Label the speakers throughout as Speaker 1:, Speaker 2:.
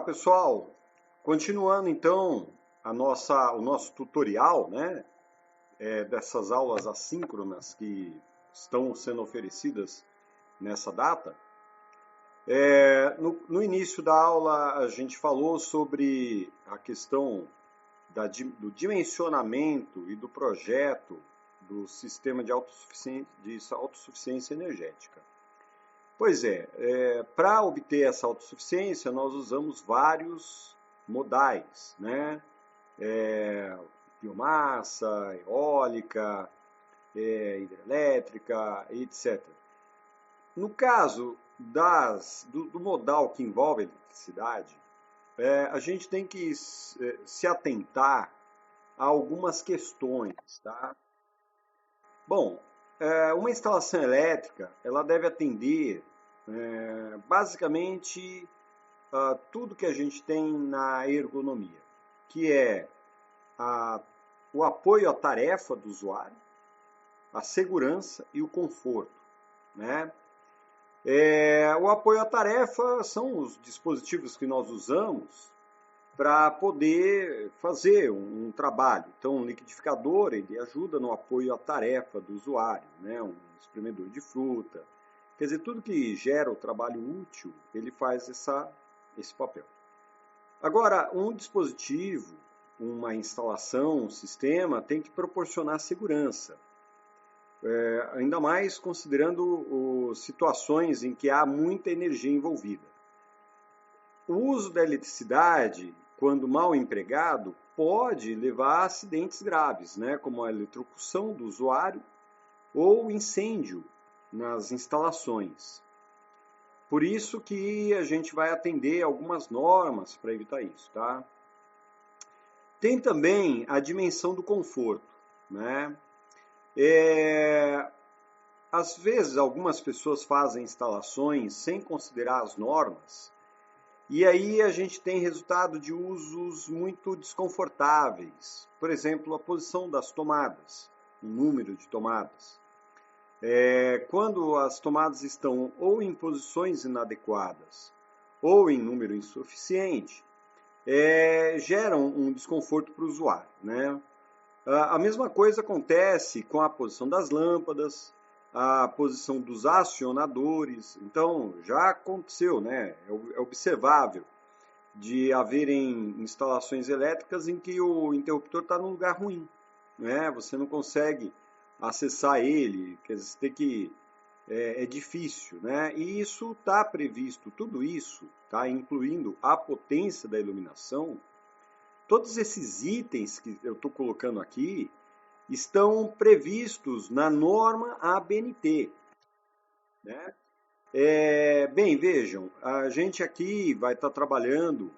Speaker 1: Pessoal, continuando então o nosso tutorial, né, dessas aulas assíncronas que estão sendo oferecidas nessa data. No início da aula a gente falou sobre a questão do dimensionamento e do projeto do sistema de autossuficiência energética. Pois para obter essa autossuficiência, nós usamos vários modais, né? Biomassa, eólica, hidrelétrica, etc. No caso do modal que envolve a eletricidade, a gente tem que se atentar a algumas questões, tá? Bom, uma instalação elétrica, ela deve atender basicamente tudo que a gente tem na ergonomia, que é o apoio à tarefa do usuário, a segurança e o conforto, né? O apoio à tarefa são os dispositivos que nós usamos para poder fazer um trabalho. Então, o liquidificador, ele ajuda no apoio à tarefa do usuário, né? Um espremedor de fruta. Quer dizer, tudo que gera o trabalho útil, ele faz esse papel. Agora, um dispositivo, uma instalação, um sistema, tem que proporcionar segurança. Ainda mais considerando situações em que há muita energia envolvida. O uso da eletricidade, quando mal empregado, pode levar a acidentes graves, né, como a eletrocução do usuário ou incêndio nas instalações. Por isso que a gente vai atender algumas normas para evitar isso, tá? Tem também a dimensão do conforto, né? Às vezes, algumas pessoas fazem instalações sem considerar as normas, e aí a gente tem resultado de usos muito desconfortáveis. Por exemplo, a posição das tomadas, o número de tomadas. Quando as tomadas estão ou em posições inadequadas ou em número insuficiente, geram um desconforto para o usuário, né? A mesma coisa acontece com a posição das lâmpadas, a posição dos acionadores. Então, já aconteceu, né? É observável de haverem instalações elétricas em que o interruptor está num lugar ruim, né? Você não consegue acessar ele, quer dizer, você tem que é difícil, né? E isso está previsto, tudo isso, tá? Incluindo a potência da iluminação. Todos esses itens que eu estou colocando aqui estão previstos na norma ABNT, né? Bem, vejam, a gente aqui vai estar trabalhando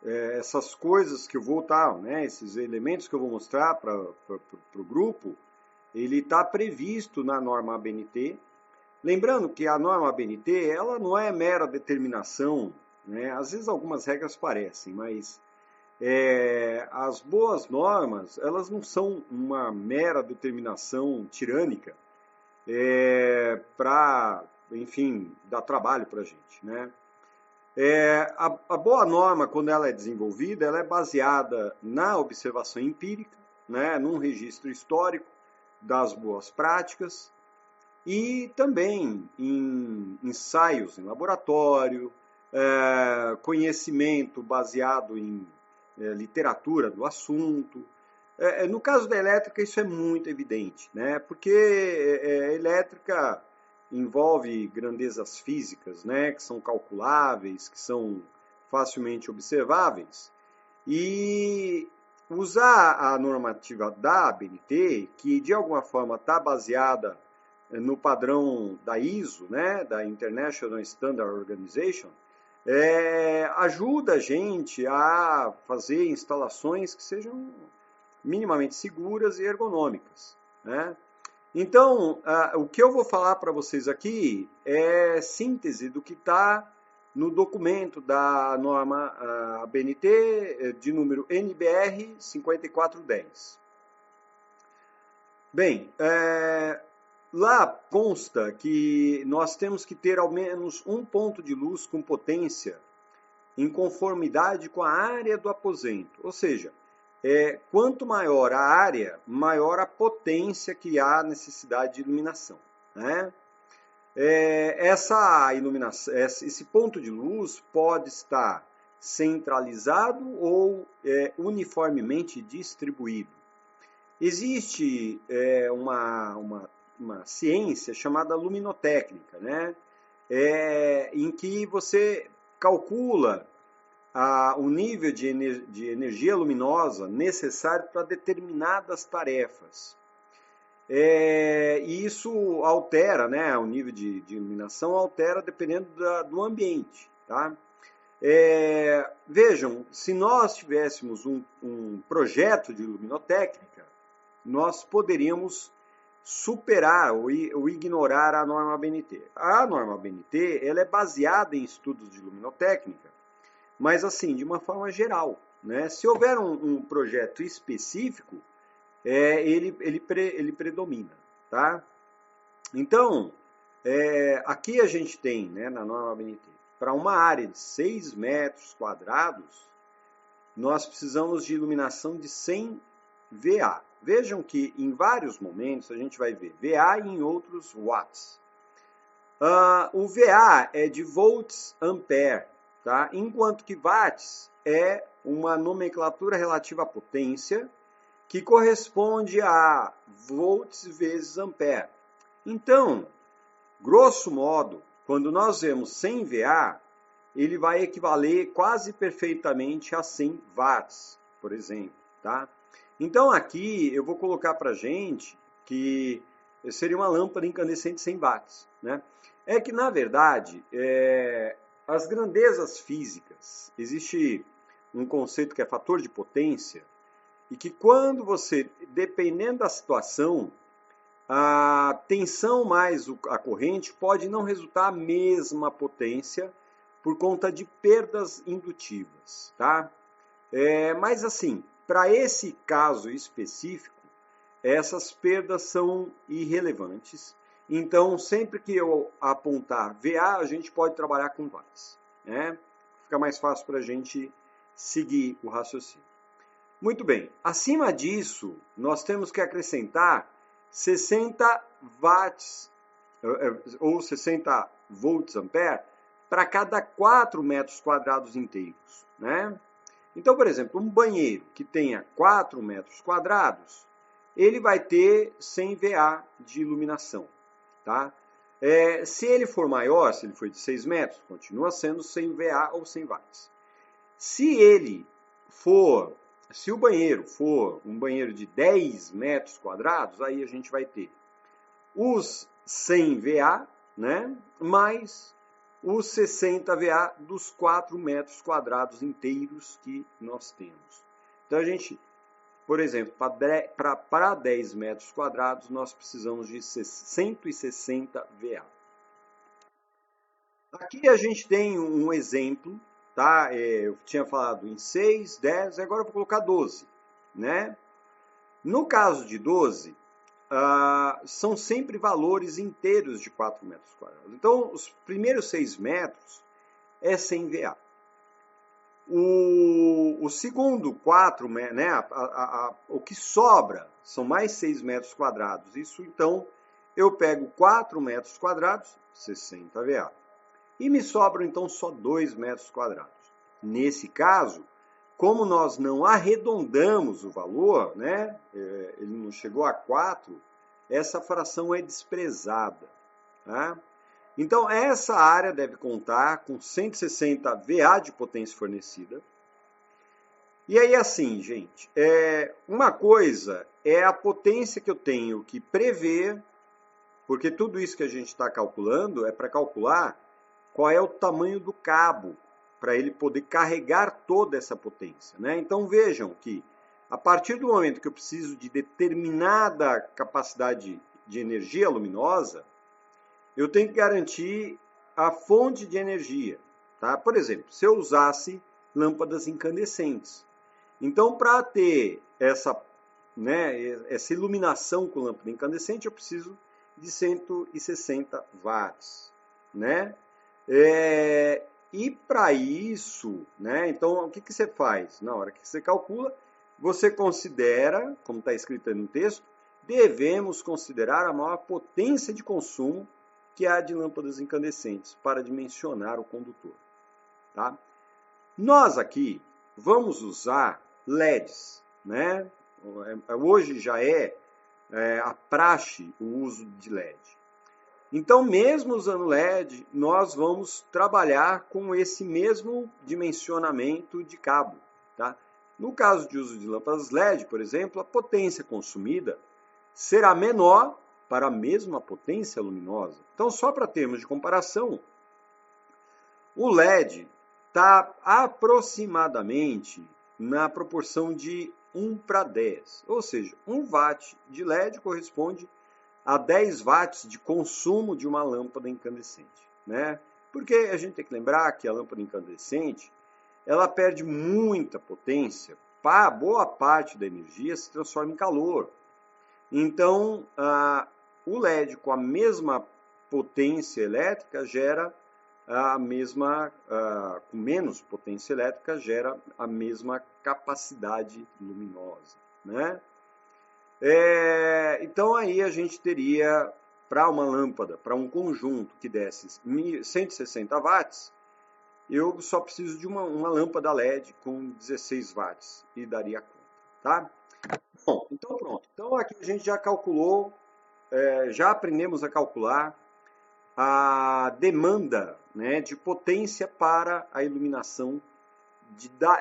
Speaker 1: essas coisas que eu vou estar, né, esses elementos que eu vou mostrar para o grupo, ele está previsto na norma ABNT. Lembrando que a norma ABNT, ela não é mera determinação, né? Às vezes algumas regras parecem, mas as boas normas, elas não são uma mera determinação tirânica para, enfim, dar trabalho para a gente, né? A boa norma, quando ela é desenvolvida, ela é baseada na observação empírica, né, num registro histórico das boas práticas e também em ensaios em laboratório, conhecimento baseado em literatura do assunto. No caso da elétrica, isso é muito evidente, né? Porque a elétrica envolve grandezas físicas, né? Que são calculáveis, que são facilmente observáveis. E usar a normativa da ABNT, que de alguma forma está baseada no padrão da ISO, né? Da International Standard Organization, ajuda a gente a fazer instalações que sejam minimamente seguras e ergonômicas, né? Então, o que eu vou falar para vocês aqui é síntese do que está no documento da norma ABNT de número NBR 5410. Bem, lá consta que nós temos que ter ao menos um ponto de luz com potência em conformidade com a área do aposento. Ou seja, quanto maior a área, maior a potência que há necessidade de iluminação, né? Essa iluminação, esse ponto de luz pode estar centralizado ou uniformemente distribuído. Existe uma ciência chamada luminotécnica, né? Em que você calcula o nível de energia luminosa necessário para determinadas tarefas. E isso altera, né? O nível de iluminação altera dependendo do ambiente, tá? Vejam, se nós tivéssemos um projeto de luminotécnica, nós poderíamos superar ou ignorar a norma ABNT. A norma ABNT ela é baseada em estudos de luminotécnica, mas assim, de uma forma geral, né? Se houver um projeto específico, ele predomina, tá? Então, aqui a gente tem, né, na norma ABNT, para uma área de 6 metros quadrados, nós precisamos de iluminação de 100 VA. Vejam que em vários momentos a gente vai ver VA e em outros watts. O VA é de volts ampere, tá? Enquanto que watts é uma nomenclatura relativa à potência que corresponde a volts vezes ampere. Então, grosso modo, quando nós vemos 100 VA, ele vai equivaler quase perfeitamente a 100 watts, por exemplo, tá? Então aqui eu vou colocar para a gente que seria uma lâmpada incandescente 100 watts, né? É que na verdade, as grandezas físicas, existe um conceito que é fator de potência, e que quando você, dependendo da situação, a tensão mais a corrente pode não resultar a mesma potência por conta de perdas indutivas, tá? Mas assim, para esse caso específico, essas perdas são irrelevantes. Então, sempre que eu apontar VA, a gente pode trabalhar com watts, né? Fica mais fácil para a gente seguir o raciocínio. Muito bem, acima disso, nós temos que acrescentar 60 watts ou 60 volts ampere para cada 4 metros quadrados inteiros, né? Então, por exemplo, um banheiro que tenha 4 metros quadrados, ele vai ter 100 VA de iluminação, tá? Se ele for maior, se ele for de 6 metros, continua sendo 100 VA ou 100 watts. Se o banheiro for um banheiro de 10 metros quadrados, aí a gente vai ter os 100 VA, né, mais os 60 VA dos 4 metros quadrados inteiros que nós temos. Então, a gente, por exemplo, para 10 metros quadrados, nós precisamos de 160 VA. Aqui a gente tem um exemplo, tá? Eu tinha falado em 6, 10, agora eu vou colocar 12, né? No caso de 12, são sempre valores inteiros de 4 metros quadrados. Então, os primeiros 6 metros é 100 VA. O segundo 4, né, o que sobra são mais 6 metros quadrados. Isso, então, eu pego 4 metros quadrados, 60 VA. E me sobram, então, só 2 metros quadrados. Nesse caso, como nós não arredondamos o valor, né, ele não chegou a 4, essa fração é desprezada, tá? Então, essa área deve contar com 160 VA de potência fornecida. E aí, assim, gente, uma coisa é a potência que eu tenho que prever, porque tudo isso que a gente está calculando é para calcular qual é o tamanho do cabo, para ele poder carregar toda essa potência, né? Então vejam que a partir do momento que eu preciso de determinada capacidade de energia luminosa, eu tenho que garantir a fonte de energia, tá? Por exemplo, se eu usasse lâmpadas incandescentes. Então, para ter essa iluminação com lâmpada incandescente, eu preciso de 160 watts, né? E para isso, né, então o que, que você faz? Na hora que você calcula, você considera, como está escrito aí no texto, devemos considerar a maior potência de consumo que há de lâmpadas incandescentes para dimensionar o condutor. Tá? Nós aqui vamos usar LEDs. Né? Hoje já é a praxe o uso de LED. Então, mesmo usando LED, nós vamos trabalhar com esse mesmo dimensionamento de cabo. Tá? No caso de uso de lâmpadas LED, por exemplo, a potência consumida será menor para a mesma potência luminosa. Então, só para termos de comparação, o LED está aproximadamente na proporção de 1 para 10. Ou seja, 1 watt de LED corresponde a 10 watts de consumo de uma lâmpada incandescente. Né? Porque a gente tem que lembrar que a lâmpada incandescente ela perde muita potência, boa parte da energia se transforma em calor. Então, o LED com a mesma potência elétrica gera a mesma, com menos potência elétrica, gera a mesma capacidade luminosa. Né? Então, aí a gente teria, para uma lâmpada, para um conjunto que desse 160 watts, eu só preciso de uma lâmpada LED com 16 watts e daria conta. Tá? Bom, então pronto. Então aqui a gente já calculou, já aprendemos a calcular a demanda, né, de potência para a iluminação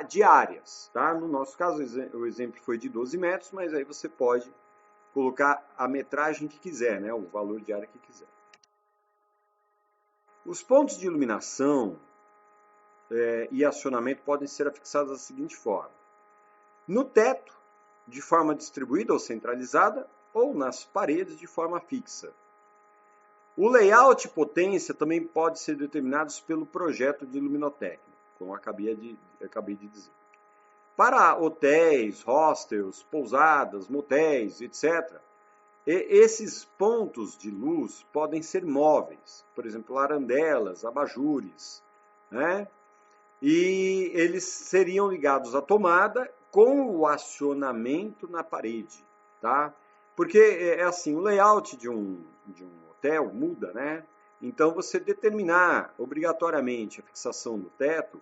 Speaker 1: de áreas. Tá? No nosso caso, o exemplo foi de 12 metros, mas aí você pode colocar a metragem que quiser, né, o valor de área que quiser. Os pontos de iluminação e acionamento podem ser afixados da seguinte forma. No teto, de forma distribuída ou centralizada, ou nas paredes de forma fixa. O layout e potência também pode ser determinados pelo projeto de luminotécnica, como eu acabei de dizer. Para hotéis, hostels, pousadas, motéis, etc., esses pontos de luz podem ser móveis, por exemplo, arandelas, abajures, né? E eles seriam ligados à tomada com o acionamento na parede, tá? Porque é assim, o layout de um hotel muda, né? Então você determinar obrigatoriamente a fixação do teto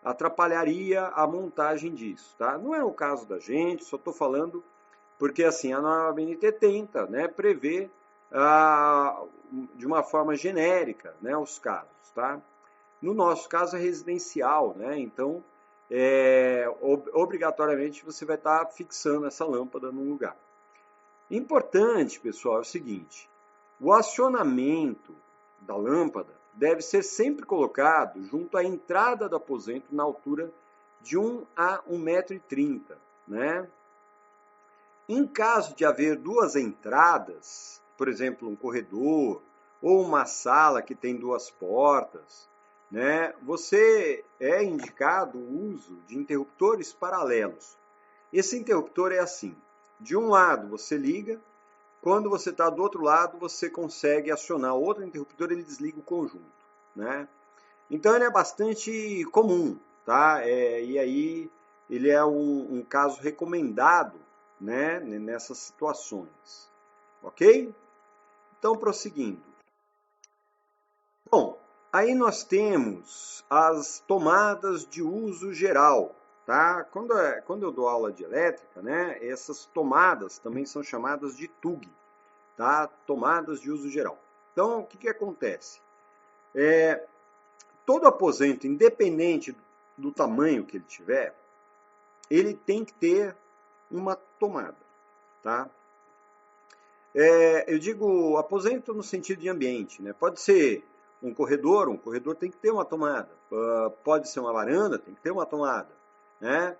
Speaker 1: atrapalharia a montagem disso, tá? Não é o caso da gente, só estou falando porque assim a norma BNT tenta, né, prever de uma forma genérica, né, os casos, tá? No nosso caso é residencial, né? Então obrigatoriamente você vai estar fixando essa lâmpada num lugar. Importante, pessoal, é o seguinte: o acionamento da lâmpada deve ser sempre colocado junto à entrada do aposento na altura de 1 a 1,30 m, né? Em caso de haver duas entradas, por exemplo, um corredor ou uma sala que tem duas portas, né, você é indicado o uso de interruptores paralelos. Esse interruptor é assim: de um lado você liga, quando você está do outro lado você consegue acionar outro interruptor e ele desliga o conjunto. Né? Então ele é bastante comum, tá? E aí ele é um caso recomendado, né, nessas situações. Ok? Então, prosseguindo. Bom, aí nós temos as tomadas de uso geral. Tá? Quando eu dou aula de elétrica, né, essas tomadas também são chamadas de TUG, tá? Tomadas de uso geral. Então, o que acontece? Todo aposento, independente do tamanho que ele tiver, ele tem que ter uma tomada. Tá? Eu digo aposento no sentido de ambiente. Né? Pode ser um corredor tem que ter uma tomada. Pode ser uma varanda, tem que ter uma tomada. Né?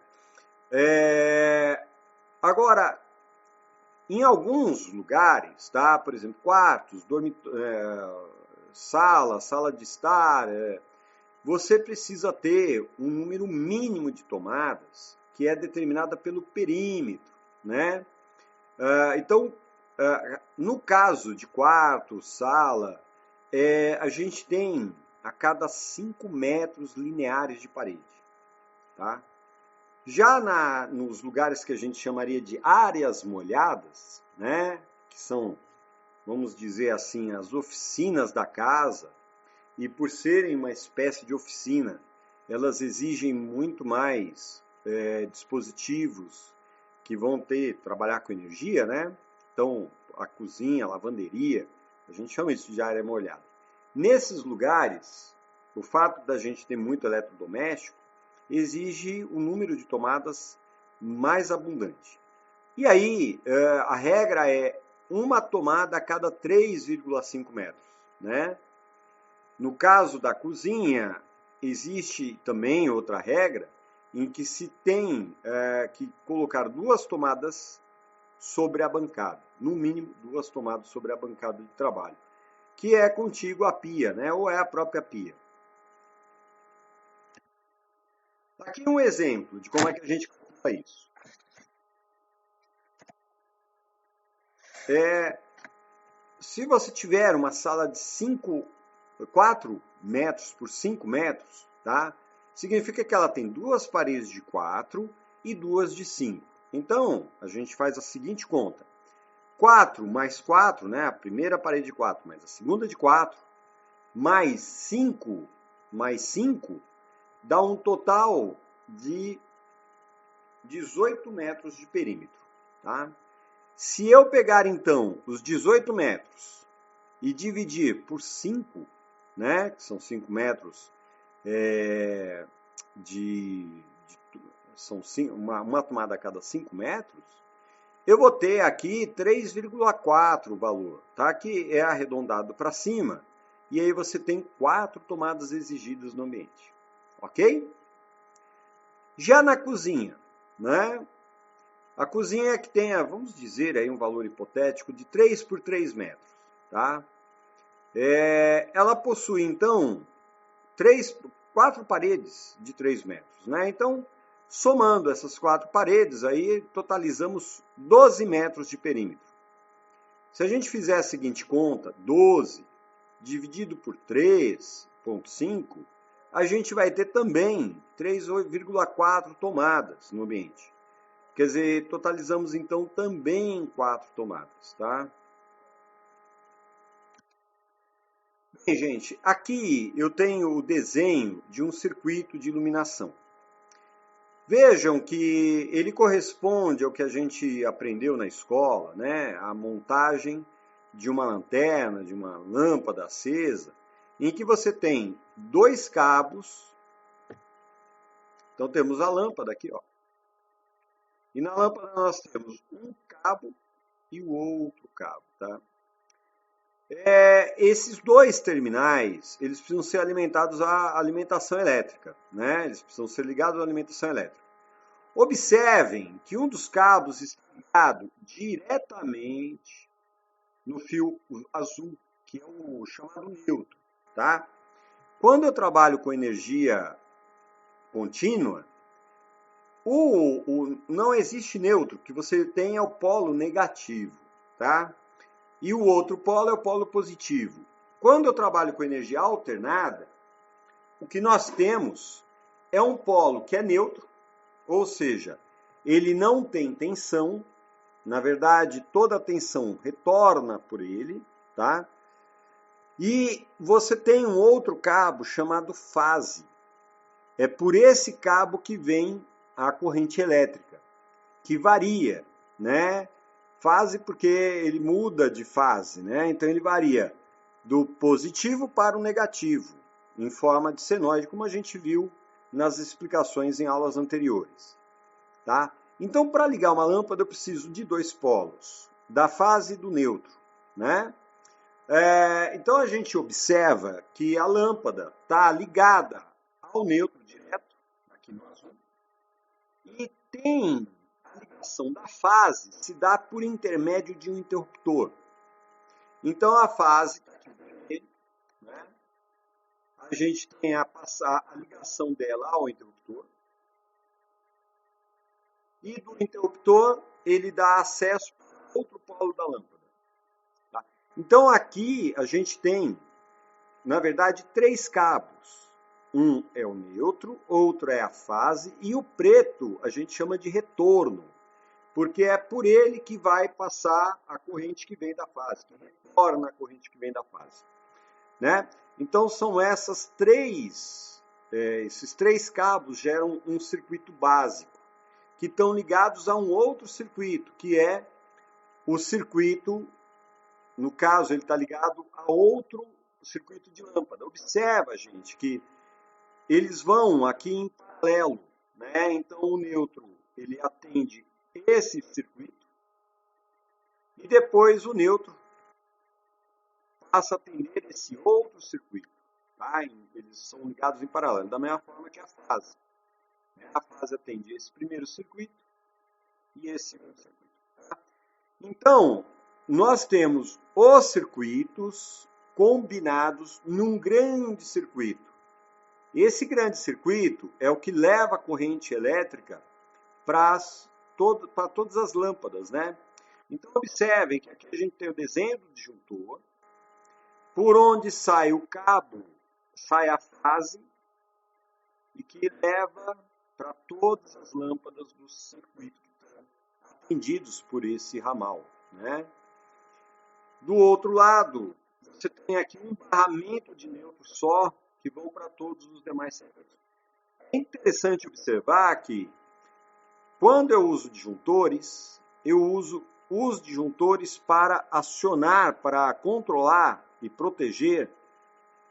Speaker 1: Agora, em alguns lugares, tá? Por exemplo, quartos, sala de estar, você precisa ter um número mínimo de tomadas que é determinada pelo perímetro. Né? Então, no caso de quarto, sala, a gente tem a cada 5 metros lineares de parede. Tá? Já nos lugares que a gente chamaria de áreas molhadas, né, que são, vamos dizer assim, as oficinas da casa, e por serem uma espécie de oficina, elas exigem muito mais dispositivos que vão trabalhar com energia, né? Então, a cozinha, a lavanderia, a gente chama isso de área molhada. Nesses lugares, o fato da gente ter muito eletrodoméstico exige um número de tomadas mais abundante. E aí, a regra é uma tomada a cada 3,5 metros, né? No caso da cozinha, existe também outra regra em que se tem que colocar 2 tomadas sobre a bancada, no mínimo 2 tomadas sobre a bancada de trabalho, que é contígua à pia, né? Ou é a própria pia. Aqui um exemplo de como é que a gente calcula isso. Se você tiver uma sala de 4 metros por 5 metros, tá? Significa que ela tem 2 paredes de 4 e 2 de 5. Então, a gente faz a seguinte conta. 4 mais 4, né? A primeira parede de 4, mais a segunda de 4, mais 5, dá um total de 18 metros de perímetro, tá? Se eu pegar, então, os 18 metros e dividir por 5, né, que são 5 metros são uma tomada a cada 5 metros, eu vou ter aqui 3,4 o valor, tá? Que é arredondado para cima, e aí você tem 4 tomadas exigidas no ambiente, ok? Já na cozinha, né? A cozinha é que tem, vamos dizer, aí um valor hipotético de 3 por 3 metros, tá? Ela possui, então, 4 paredes de 3 metros, né? Então, somando essas 4 paredes, aí totalizamos 12 metros de perímetro. Se a gente fizer a seguinte conta, 12 dividido por 3,5, a gente vai ter também 3,4 tomadas no ambiente. Quer dizer, totalizamos então também 4 tomadas, tá? Bem, gente, aqui eu tenho o desenho de um circuito de iluminação. Vejam que ele corresponde ao que a gente aprendeu na escola, né? A montagem de uma lanterna, de uma lâmpada acesa, em que você tem 2 cabos. Então temos a lâmpada aqui, ó. E na lâmpada nós temos um cabo e o outro cabo, tá? Esses 2 terminais, eles precisam ser alimentados à alimentação elétrica, né? Eles precisam ser ligados à alimentação elétrica. Observem que um dos cabos está ligado diretamente no fio azul, que é o chamado neutro, tá? Quando eu trabalho com energia contínua, não existe neutro, que você tem é o polo negativo, tá? E o outro polo é o polo positivo. Quando eu trabalho com energia alternada, o que nós temos é um polo que é neutro, ou seja, ele não tem tensão, na verdade, toda a tensão retorna por ele, tá? E você tem um outro cabo chamado fase. É por esse cabo que vem a corrente elétrica, que varia, né? Fase porque ele muda de fase, né? Então ele varia do positivo para o negativo, em forma de senoide, como a gente viu nas explicações em aulas anteriores, tá? Então, para ligar uma lâmpada, eu preciso de 2 polos, da fase e do neutro, né? Então a gente observa que a lâmpada está ligada ao neutro direto, aqui no azul, e tem a ligação da fase, se dá por intermédio de um interruptor. Então a fase está aqui vermelho, né? A gente tem a ligação dela ao interruptor, e do interruptor ele dá acesso para outro polo da lâmpada. Tá? Então aqui a gente tem na verdade, 3 cabos. Um é o neutro, outro é a fase, e o preto a gente chama de retorno, porque é por ele que vai passar a corrente que vem da fase, que retorna a corrente que vem da fase, né? Então são esses três cabos geram um circuito básico, que estão ligados a um outro circuito, que é o circuito, no caso ele está ligado a outro circuito de lâmpada. Observa, gente, que eles vão aqui em paralelo, né? Então o neutro ele atende esse circuito e depois o neutro passa a atender esse outro circuito, tá? Eles são ligados em paralelo, da mesma forma que a fase. A fase atende esse primeiro circuito e esse segundo circuito. Tá? Então, nós temos os circuitos combinados num grande circuito. Esse grande circuito é o que leva a corrente elétrica para todas as lâmpadas, né? Então, observem que aqui a gente tem o desenho do disjuntor, por onde sai o cabo, sai a fase, e que leva para todas as lâmpadas do circuito que estão atendidos por esse ramal, né? Do outro lado, você tem aqui um barramento de neutro só, que vão para todos os demais circuitos. É interessante observar que, quando eu uso disjuntores, eu uso os disjuntores para acionar, para controlar e proteger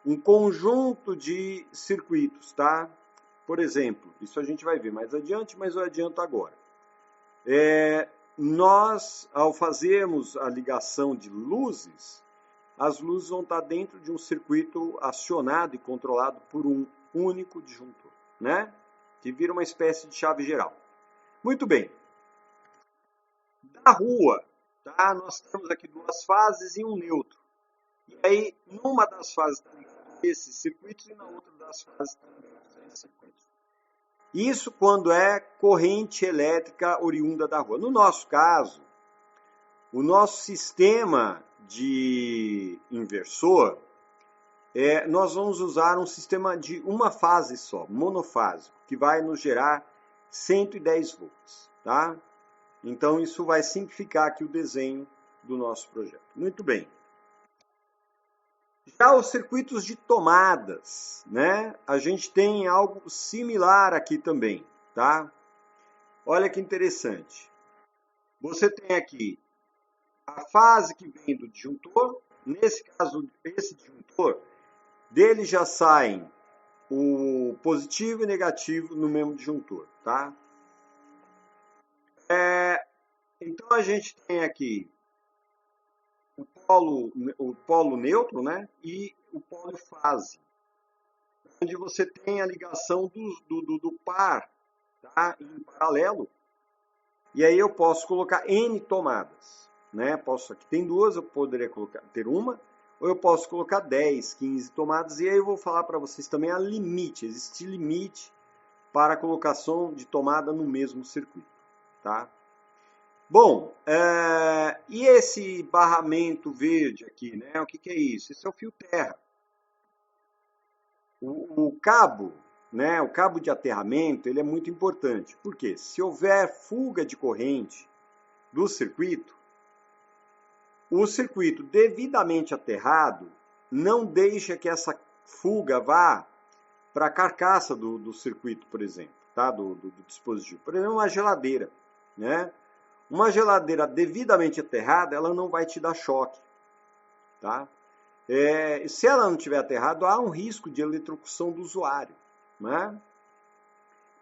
Speaker 1: um conjunto de circuitos, tá? Por exemplo, isso a gente vai ver mais adiante, mas eu adianto agora. Nós, ao fazermos a ligação de luzes, as luzes vão estar dentro de um circuito acionado e controlado por um único disjuntor, né? Que vira uma espécie de chave geral. Muito bem. Da rua, tá? Nós temos aqui 2 fases e um neutro. E aí, numa das fases está ligado a esses circuitos e na outra das fases está ligado a esses circuitos. Isso quando é corrente elétrica oriunda da rua. No nosso caso, o nosso sistema de inversor, nós vamos usar um sistema de uma fase só, monofásico, que vai nos gerar 110 volts, tá? Então, isso vai simplificar aqui o desenho do nosso projeto. Muito bem. Já os circuitos de tomadas, né? A gente tem algo similar aqui também, tá? Olha que interessante. Você tem aqui a fase que vem do disjuntor. Nesse caso, esse disjuntor, dele já saem o positivo e negativo no mesmo disjuntor, tá? Então, a gente tem aqui o polo neutro, né? E o polo fase, onde você tem a ligação do par, tá? Em paralelo. E aí eu posso colocar N tomadas, né? Aqui tem 2, eu poderia ter uma, ou eu posso colocar 10, 15 tomadas, e aí eu vou falar para vocês também a limite, existe limite para a colocação de tomada no mesmo circuito, tá? Bom, e esse barramento verde aqui, né? O que é isso? Esse é o fio terra. O cabo, né? O cabo de aterramento, ele é muito importante. Por quê? Se houver fuga de corrente do circuito, o circuito devidamente aterrado não deixa que essa fuga vá para a carcaça do circuito, por exemplo, tá? Do dispositivo. Por exemplo, uma geladeira, né? Uma geladeira devidamente aterrada, ela não vai te dar choque, tá? Se ela não estiver aterrada, há um risco de eletrocução do usuário, né?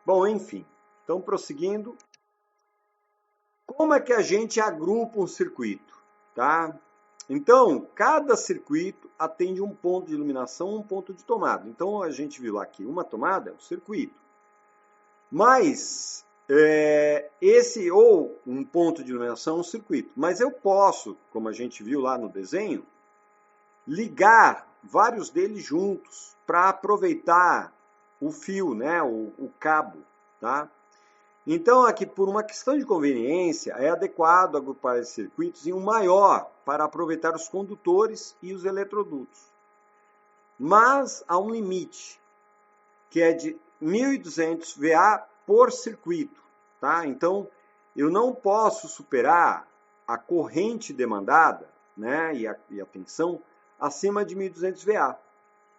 Speaker 1: Bom, enfim. Então, prosseguindo. Como é que a gente agrupa um circuito, tá? Então, cada circuito atende um ponto de iluminação, um ponto de tomada. Então, a gente viu lá aqui, uma tomada é o circuito. Mas ou um ponto de iluminação, um circuito. Mas eu posso, como a gente viu lá no desenho, ligar vários deles juntos para aproveitar o fio, né, o cabo, tá? Então, aqui, por uma questão de conveniência, é adequado agrupar esses circuitos em um maior para aproveitar os condutores e os eletrodutos. mas há um limite, que é de 1.200 VA por circuito, tá? Então, eu não posso superar a corrente demandada, né, e a tensão acima de 1.200 VA,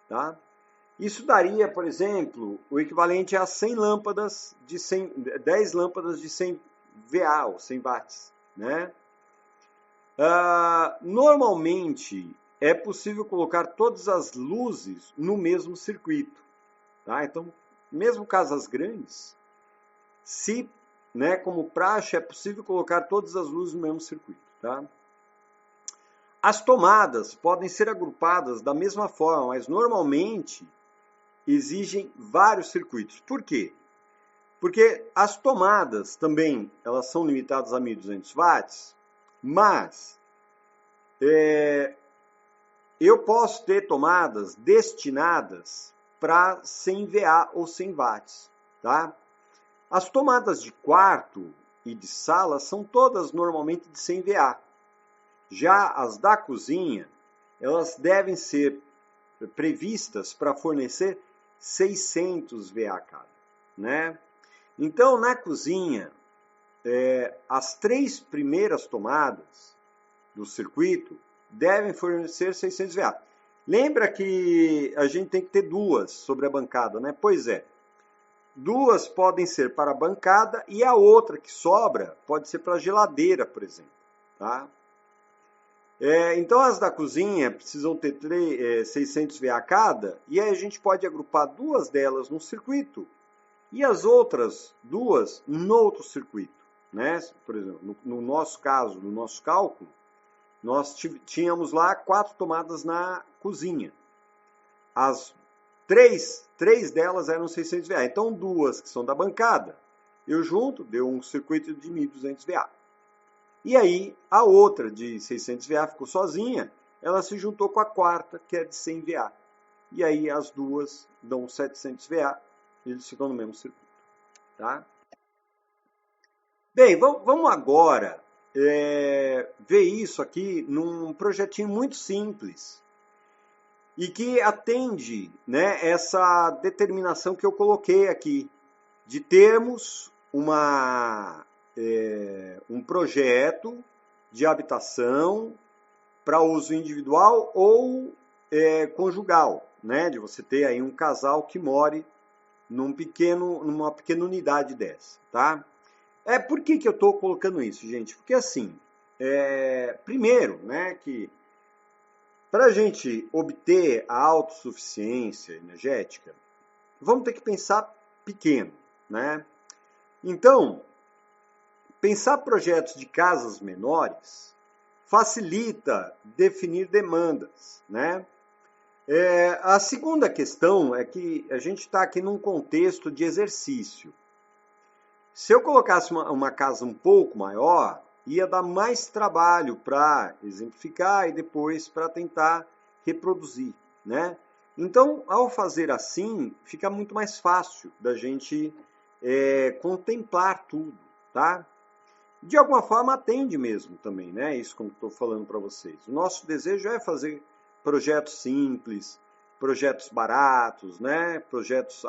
Speaker 1: tá? Isso daria, por exemplo, o equivalente a 100 lâmpadas de 10 lâmpadas de 100 VA, ou 100 watts, né? Normalmente, é possível colocar todas as luzes no mesmo circuito, tá? Então, mesmo casas grandes, se, né, como praxe, é possível colocar todas as luzes no mesmo circuito, tá? As tomadas podem ser agrupadas da mesma forma, mas normalmente exigem vários circuitos. Por quê? Porque as tomadas também, elas são limitadas a 1.200 watts, mas eu posso ter tomadas destinadas para 100 VA ou 100 watts, tá? As tomadas de quarto e de sala são todas normalmente de 100 VA. Já as da cozinha, elas devem ser previstas para fornecer 600 VA cada, né? Então, na cozinha, as 3 primeiras tomadas do circuito devem fornecer 600 VA. Lembra que a gente tem que ter 2 sobre a bancada, né? Pois é. 2 podem ser para a bancada e a outra que sobra pode ser para a geladeira, por exemplo, tá? Então, as da cozinha precisam ter 600 VA cada, e aí a gente pode agrupar 2 delas num circuito e as outras 2 no outro circuito, né? Por exemplo, no nosso caso, no nosso cálculo, nós tínhamos lá 4 tomadas na cozinha. As 3 delas eram 600 VA. Então, 2 que são da bancada, eu junto, deu um circuito de 1.200 VA. E aí, a outra de 600 VA ficou sozinha, ela se juntou com a quarta, que é de 100 VA. E aí, as 2 dão 700 VA, e eles ficam no mesmo circuito, tá? Bem, vamos agora ver isso aqui num projetinho muito simples e que atende, né, essa determinação que eu coloquei aqui, de termos um projeto de habitação para uso individual ou conjugal, né, de você ter aí um casal que more numa pequena unidade dessa, tá? Por que eu estou colocando isso, gente? Porque assim, primeiro, né, que para a gente obter a autossuficiência energética, vamos ter que pensar pequeno, né? Então, pensar projetos de casas menores facilita definir demandas, né? A segunda questão é que a gente está aqui num contexto de exercício. Se eu colocasse uma casa um pouco maior, ia dar mais trabalho para exemplificar e depois para tentar reproduzir, né? Então, ao fazer assim, fica muito mais fácil da gente contemplar tudo, tá? De alguma forma atende mesmo também, né? Isso como estou falando para vocês. O nosso desejo é fazer projetos simples, projetos baratos, né? Projetos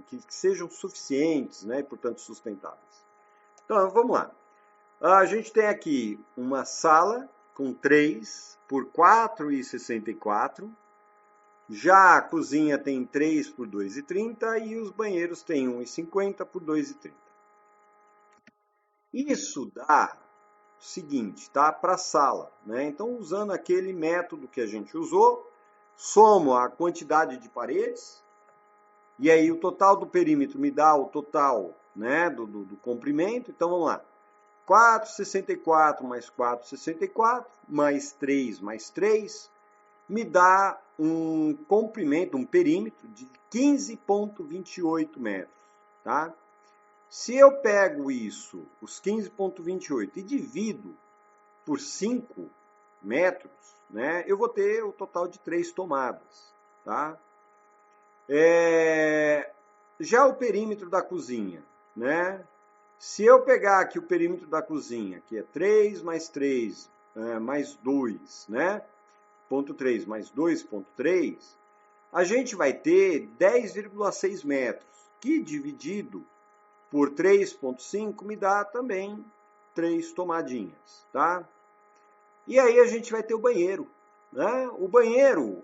Speaker 1: que sejam suficientes, né? E, portanto, sustentáveis. Então, vamos lá. A gente tem aqui uma sala com 3 por 4,64. Já a cozinha tem 3 por 2,30 e os banheiros têm 1,50 por 2,30. Isso dá o seguinte, tá? Para a sala, né? Então, usando aquele método que a gente usou, somo a quantidade de paredes, e aí o total do perímetro me dá o total, né, do comprimento. Então, vamos lá. 4,64 mais 4,64 mais 3 mais 3 me dá um comprimento, um perímetro de 15,28 metros, tá? Se eu pego isso, os 15,28, e divido por 5 metros, né, eu vou ter o total de 3 tomadas, tá? Já o perímetro da cozinha, né? Se eu pegar aqui o perímetro da cozinha, que é 3 mais 3 mais 2, né? 3.3 mais 2.3, a gente vai ter 10,6 metros, que dividido por 3.5 me dá também 3 tomadinhas, tá? E aí a gente vai ter o banheiro, né? O banheiro,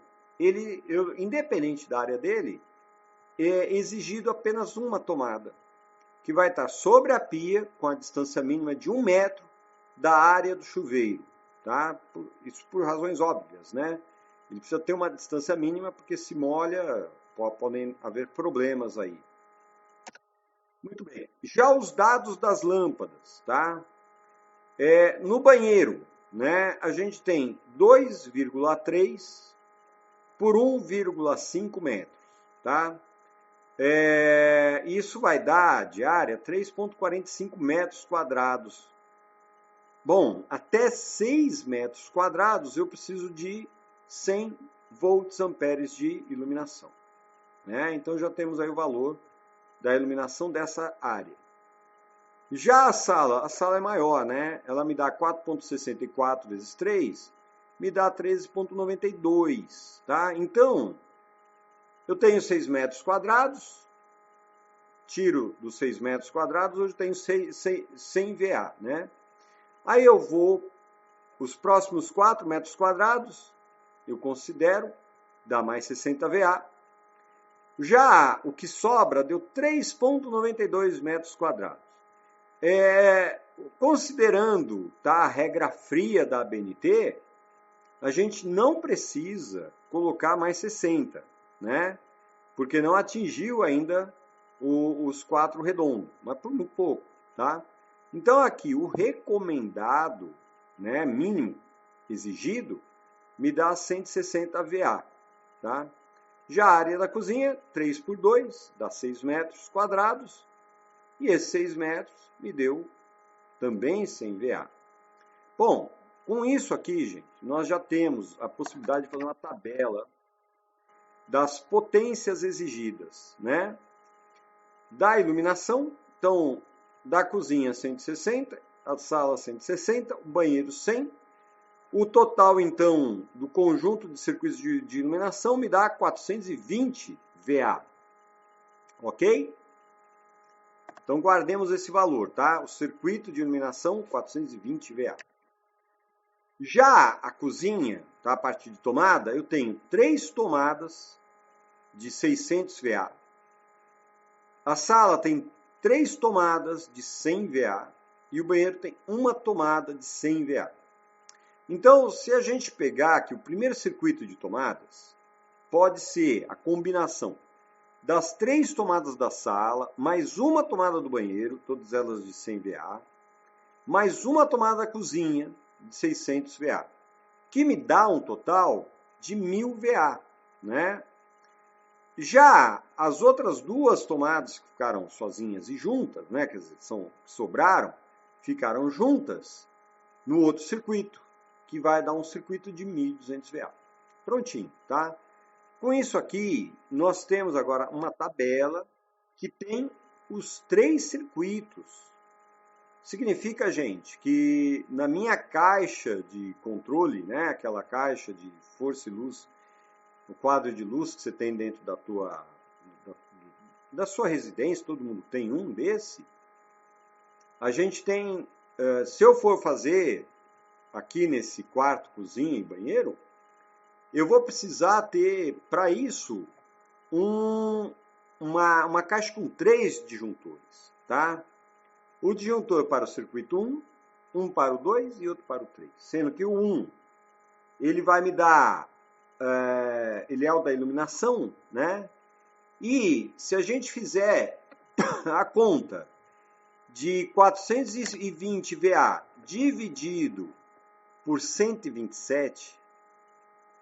Speaker 1: independente da área dele, é exigido apenas uma tomada, que vai estar sobre a pia, com a distância mínima de 1 metro da área do chuveiro, tá? Isso por razões óbvias, né? Ele precisa ter uma distância mínima, porque se molha, podem haver problemas aí. Muito bem. Já os dados das lâmpadas, tá? No banheiro, né, a gente tem 2,3 por 1,5 metros, tá? Isso vai dar de área 3,45 metros quadrados. Bom, até 6 metros quadrados eu preciso de 100 volts amperes de iluminação, né? Então já temos aí o valor da iluminação dessa área. Já a sala é maior, né? Ela me dá 4,64 vezes 3, me dá 13,92, tá? Então, eu tenho 6 metros quadrados, tiro dos 6 metros quadrados, hoje tenho 100 VA, né? Aí eu vou, os próximos 4 metros quadrados, eu considero, dá mais 60 VA. Já o que sobra deu 3,92 metros quadrados. Considerando, tá, a regra fria da ABNT, a gente não precisa colocar mais 60, né? Porque não atingiu ainda os 4 redondos, mas por muito pouco, tá? Então aqui o recomendado, né, mínimo exigido, me dá 160 VA, tá? Já a área da cozinha, 3 por 2, dá 6 metros quadrados. E esses 6 metros me deu também 100 VA. Bom, com isso aqui, gente, nós já temos a possibilidade de fazer uma tabela das potências exigidas, né? Da iluminação, então, da cozinha 160, a sala 160, o banheiro 100. O total, então, do conjunto de circuitos de iluminação me dá 420 VA. Ok? Então, guardemos esse valor, tá? O circuito de iluminação, 420 VA. Já a cozinha, tá? A partir de tomada, eu tenho 3 tomadas de 600 VA. A sala tem 3 tomadas de 100 VA. E o banheiro tem uma tomada de 100 VA. Então, se a gente pegar aqui o primeiro circuito de tomadas, pode ser a combinação das 3 tomadas da sala, mais uma tomada do banheiro, todas elas de 100 VA, mais uma tomada da cozinha, de 600 VA, que me dá um total de 1000 VA, né? Já as outras 2 tomadas que ficaram sozinhas e juntas, né, quer dizer, sobraram, ficaram juntas no outro circuito, que vai dar um circuito de 1200 VA. Prontinho, tá? Com isso aqui, nós temos agora uma tabela que tem os 3 circuitos. Significa, gente, que na minha caixa de controle, né, aquela caixa de força e luz, o quadro de luz que você tem dentro da sua residência, todo mundo tem um desse, a gente tem, se eu for fazer aqui nesse quarto, cozinha e banheiro, eu vou precisar ter, para isso, uma caixa com 3 disjuntores, tá? O disjuntor para o circuito 1, um para o 2 e outro para o 3. Sendo que o 1, ele vai me dar, ele é o da iluminação, né? E se a gente fizer a conta de 420 VA dividido por 127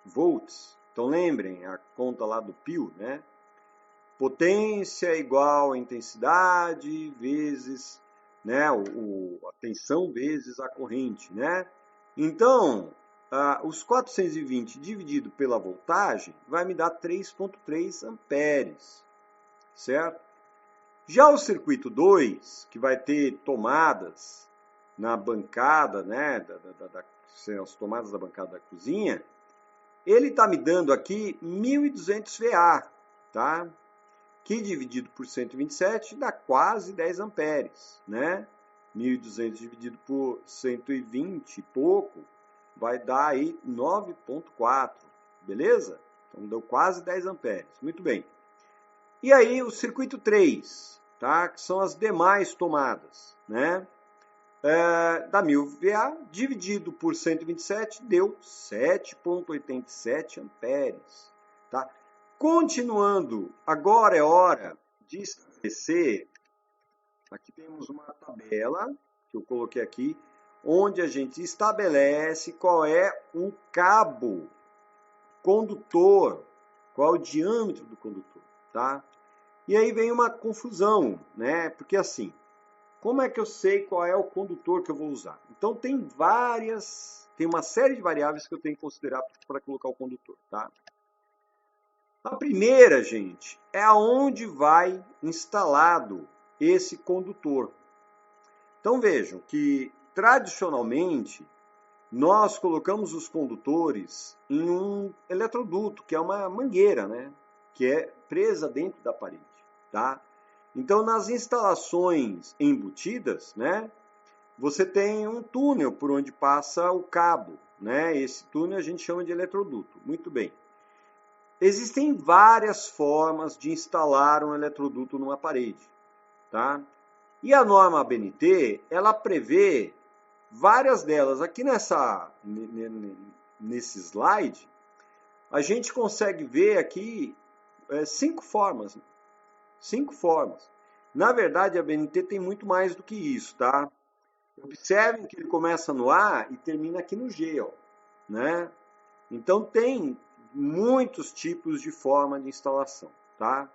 Speaker 1: volts, então lembrem a conta lá do Pio, né? Potência igual a intensidade vezes, né, a tensão vezes a corrente, né? Então, os 420 dividido pela voltagem vai me dar 3,3 amperes, certo? Já o circuito 2, que vai ter tomadas na bancada, né, as tomadas da bancada da cozinha, ele está me dando aqui 1.200 VA, tá? Que dividido por 127 dá quase 10 amperes, né? 1.200 dividido por 120 e pouco vai dar aí 9,4, beleza? Então deu quase 10 amperes, muito bem. E aí o circuito 3, tá? Que são as demais tomadas, né? Dá 1.000 VA dividido por 127 deu 7,87 amperes, tá? Continuando, agora é hora de estabelecer, aqui temos uma tabela que eu coloquei aqui, onde a gente estabelece qual é o cabo condutor, qual é o diâmetro do condutor, tá? E aí vem uma confusão, né? Porque assim, como é que eu sei qual é o condutor que eu vou usar? Então tem uma série de variáveis que eu tenho que considerar para colocar o condutor, tá? A primeira, gente, é aonde vai instalado esse condutor. Então vejam que tradicionalmente nós colocamos os condutores em um eletroduto, que é uma mangueira, né? Que é presa dentro da parede, tá? Então, nas instalações embutidas, né, você tem um túnel por onde passa o cabo, né? Esse túnel a gente chama de eletroduto. Muito bem. Existem várias formas de instalar um eletroduto numa parede, tá? E a norma ABNT, ela prevê várias delas. Aqui nesse slide, a gente consegue ver aqui 5 formas, né? 5 formas. Na verdade, a ABNT tem muito mais do que isso, tá? Observem que ele começa no A e termina aqui no G, ó, né? Então, tem muitos tipos de forma de instalação, tá?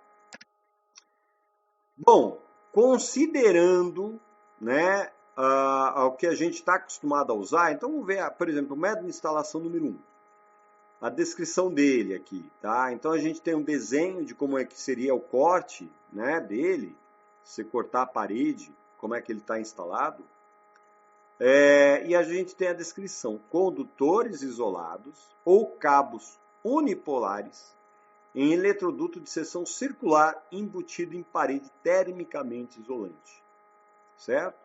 Speaker 1: Bom, considerando, né, o que a gente está acostumado a usar, então vamos ver, por exemplo, o método de instalação número 1. A descrição dele aqui, tá? Então a gente tem um desenho de como é que seria o corte, né, dele, se cortar a parede, como é que ele está instalado. E a gente tem a descrição: condutores isolados ou cabos unipolares em eletroduto de seção circular embutido em parede termicamente isolante, certo?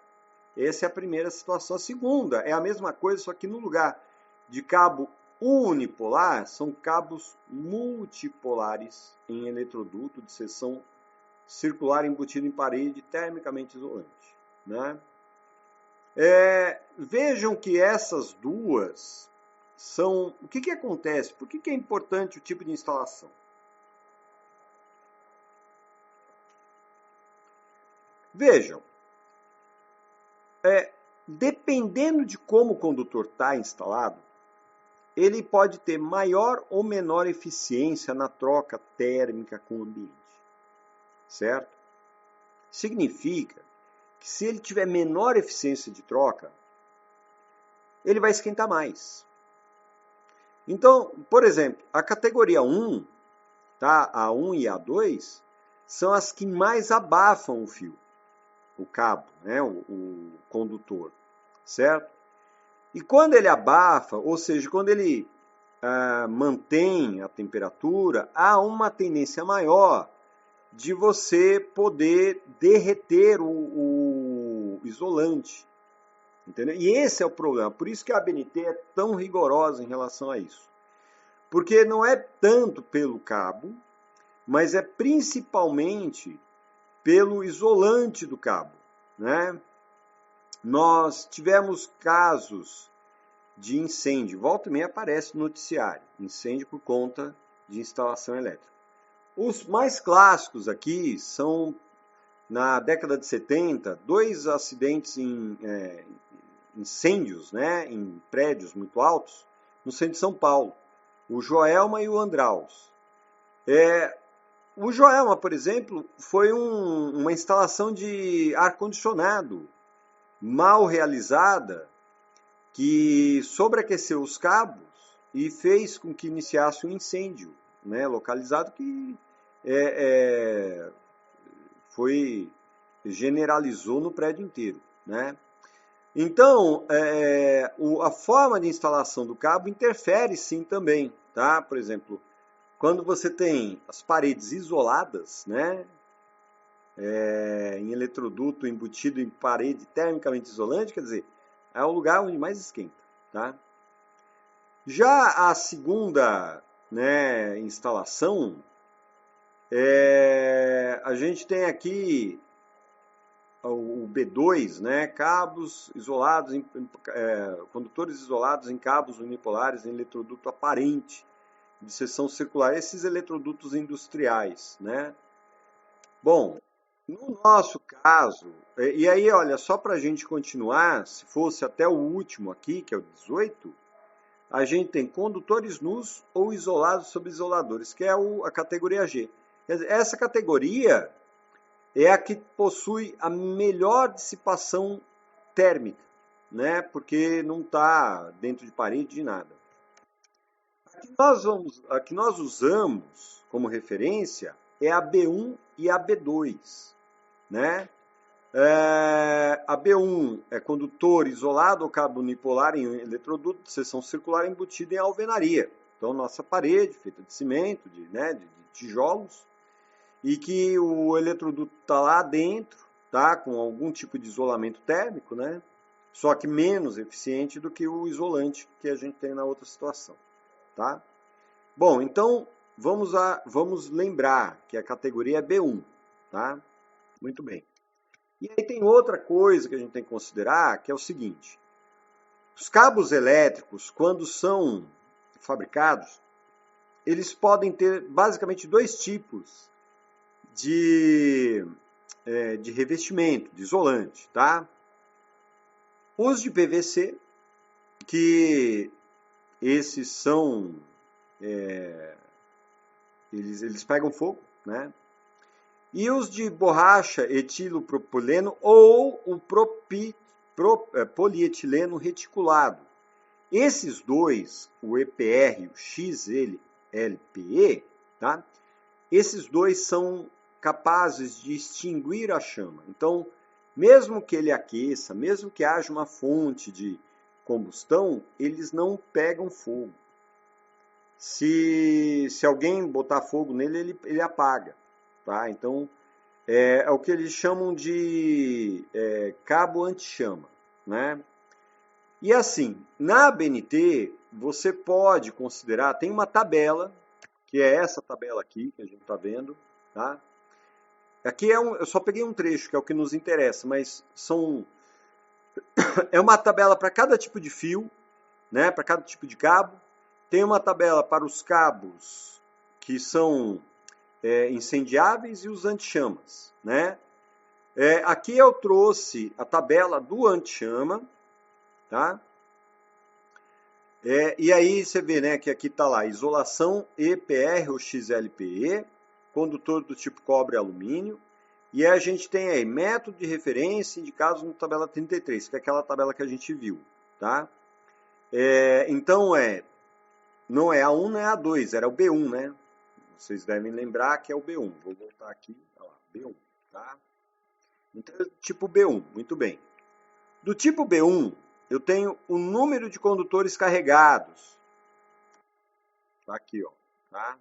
Speaker 1: Essa é a primeira situação. A segunda é a mesma coisa, só que no lugar de cabo unipolar, são cabos multipolares em eletroduto de seção circular embutido em parede termicamente isolante, né? Vejam que essas duas são... O que acontece? Por que é importante o tipo de instalação? Vejam, dependendo de como o condutor está instalado, ele pode ter maior ou menor eficiência na troca térmica com o ambiente, certo? Significa que se ele tiver menor eficiência de troca, ele vai esquentar mais. Então, por exemplo, a categoria 1, tá? A 1 e a 2, são as que mais abafam o fio, o cabo, né? o condutor, certo? E quando ele abafa, ou seja, quando ele mantém a temperatura, há uma tendência maior de você poder derreter o isolante. Entendeu? E esse é o problema. Por isso que a ABNT é tão rigorosa em relação a isso. Porque não é tanto pelo cabo, mas é principalmente pelo isolante do cabo, né? Nós tivemos casos de incêndio, volta e meia aparece no noticiário, incêndio por conta de instalação elétrica. Os mais clássicos aqui são, na década de 70, 2 acidentes em incêndios, né, em prédios muito altos, no centro de São Paulo, o Joelma e o Andraus. O Joelma, por exemplo, foi uma instalação de ar-condicionado mal realizada, que sobreaqueceu os cabos e fez com que iniciasse um incêndio, né, localizado, que generalizou no prédio inteiro, né? Então, a forma de instalação do cabo interfere sim também, tá? Por exemplo, quando você tem as paredes isoladas, né, em eletroduto embutido em parede termicamente isolante, quer dizer, é o lugar onde mais esquenta, tá? Já a segunda, né, instalação, a gente tem aqui o B2, né, cabos isolados, condutores isolados em cabos unipolares em eletroduto aparente de seção circular, esses eletrodutos industriais, né? Bom, no nosso caso, e aí, olha, só para a gente continuar, se fosse até o último aqui, que é o 18, a gente tem condutores nus ou isolados sobre isoladores, que é a categoria G. Essa categoria é a que possui a melhor dissipação térmica, né? Porque não está dentro de parede de nada. A que nós usamos como referência é a B1 e a B2, né? A B1 é condutor isolado ou cabo unipolar em eletroduto de seção circular embutido em alvenaria. Então, nossa parede, feita de cimento, de tijolos, e que o eletroduto está lá dentro, tá? Com algum tipo de isolamento térmico, né? Só que menos eficiente do que o isolante que a gente tem na outra situação, tá? Bom, então vamos lembrar que a categoria é B1, tá? Muito bem. E aí tem outra coisa que a gente tem que considerar, que é o seguinte: os cabos elétricos, quando são fabricados, eles podem ter basicamente dois tipos de revestimento, de isolante, tá? Os de PVC, que esses são eles pegam fogo, né? E os de borracha etilopropileno ou o polietileno reticulado. Esses dois, o EPR e o XLPE, tá? Esses dois são capazes de extinguir a chama. Então, mesmo que ele aqueça, mesmo que haja uma fonte de combustão, eles não pegam fogo. Se alguém botar fogo nele, ele apaga. Tá? Então, é o que eles chamam de cabo anti-chama, né? E assim, na ABNT, você pode considerar, tem uma tabela, que é essa tabela aqui, que a gente está vendo, tá? Aqui eu só peguei um trecho, que é o que nos interessa, mas é uma tabela para cada tipo de fio, né? Para cada tipo de cabo. Tem uma tabela para os cabos que são incendiáveis e os anti-chamas, né? Aqui eu trouxe a tabela do anti-chama, tá? E aí você vê, né, que aqui está lá, isolação EPR ou XLPE, condutor do tipo cobre e alumínio, e a gente tem aí método de referência indicados na tabela 33, que é aquela tabela que a gente viu, tá? Então não é A1, não é A2, era o B1, né? Vocês devem lembrar que é o B1. Vou voltar aqui, olha lá, B1, tá? Então, tipo B1, muito bem. Do tipo B1, eu tenho o número de condutores carregados. Tá aqui, ó, tá?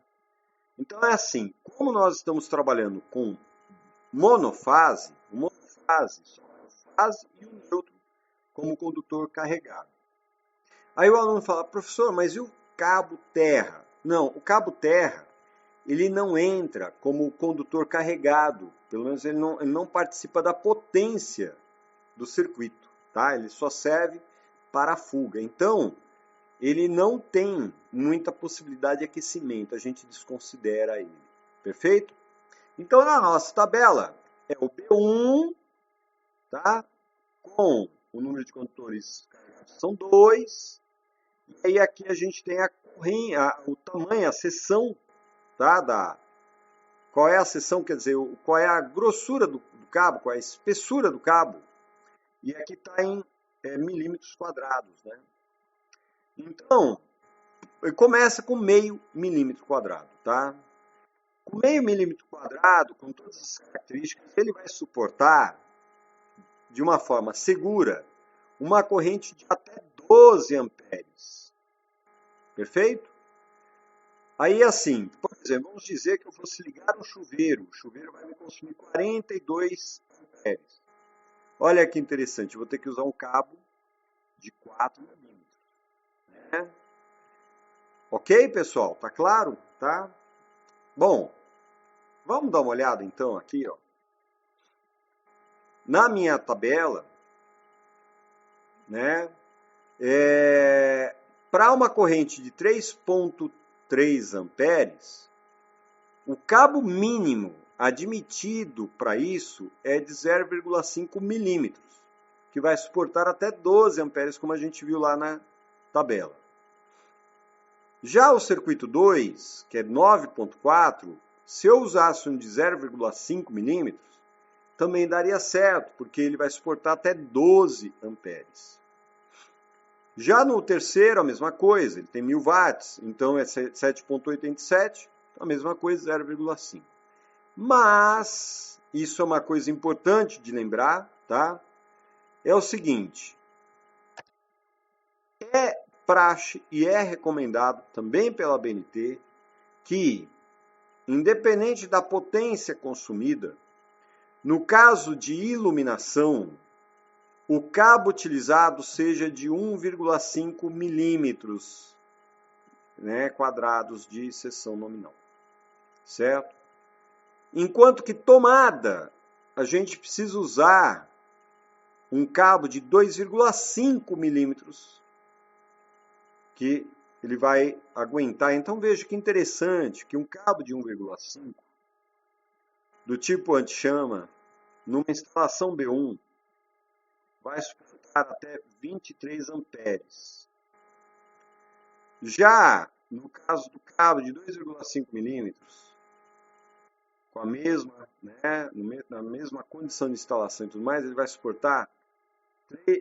Speaker 1: Então é assim, como nós estamos trabalhando com monofase, só uma fase e um neutro como condutor carregado. Aí o aluno fala, professor, mas e o cabo terra? Não, o cabo terra, ele não entra como condutor carregado, pelo menos ele não participa da potência do circuito, tá? Ele só serve para a fuga. Então, ele não tem muita possibilidade de aquecimento, a gente desconsidera ele. Perfeito? Então, na nossa tabela, é o B1, tá? Com o número de condutores carregados são 2. E aí aqui a gente tem o tamanho, a seção, tá? Qual é a seção, quer dizer, qual é a grossura do cabo, qual é a espessura do cabo. E aqui está em milímetros quadrados, né? Então, começa com meio milímetro quadrado, tá? Com meio milímetro quadrado, com todas as características, ele vai suportar, de uma forma segura, uma corrente de até 12 amperes. Perfeito? Aí assim, por exemplo, vamos dizer que eu fosse ligar o chuveiro vai me consumir 42 amperes. Olha que interessante, eu vou ter que usar um cabo de 4 milímetros, né? Ok, pessoal? Tá claro? Tá? Bom, vamos dar uma olhada então aqui, ó. Na minha tabela, né? Para uma corrente de 3,3 amperes, o cabo mínimo admitido para isso é de 0,5 milímetros, que vai suportar até 12 amperes, como a gente viu lá na tabela. Já o circuito 2, que é 9,4, se eu usasse um de 0,5 milímetros, também daria certo, porque ele vai suportar até 12 amperes. Já no terceiro, a mesma coisa, ele tem 1000 watts, então é 7,87, a mesma coisa, 0,5. Mas, isso é uma coisa importante de lembrar, tá? É o seguinte, é praxe e é recomendado também pela ABNT que, independente da potência consumida, no caso de iluminação, o cabo utilizado seja de 1,5 milímetros, né, quadrados de seção nominal, certo? Enquanto que tomada, a gente precisa usar um cabo de 2,5 milímetros, que ele vai aguentar. Então veja que interessante que um cabo de 1,5, do tipo anti-chama, numa instalação B1, vai suportar até 23 amperes. Já no caso do cabo de 2,5 milímetros, com a mesma, né, na mesma condição de instalação e tudo mais, ele vai suportar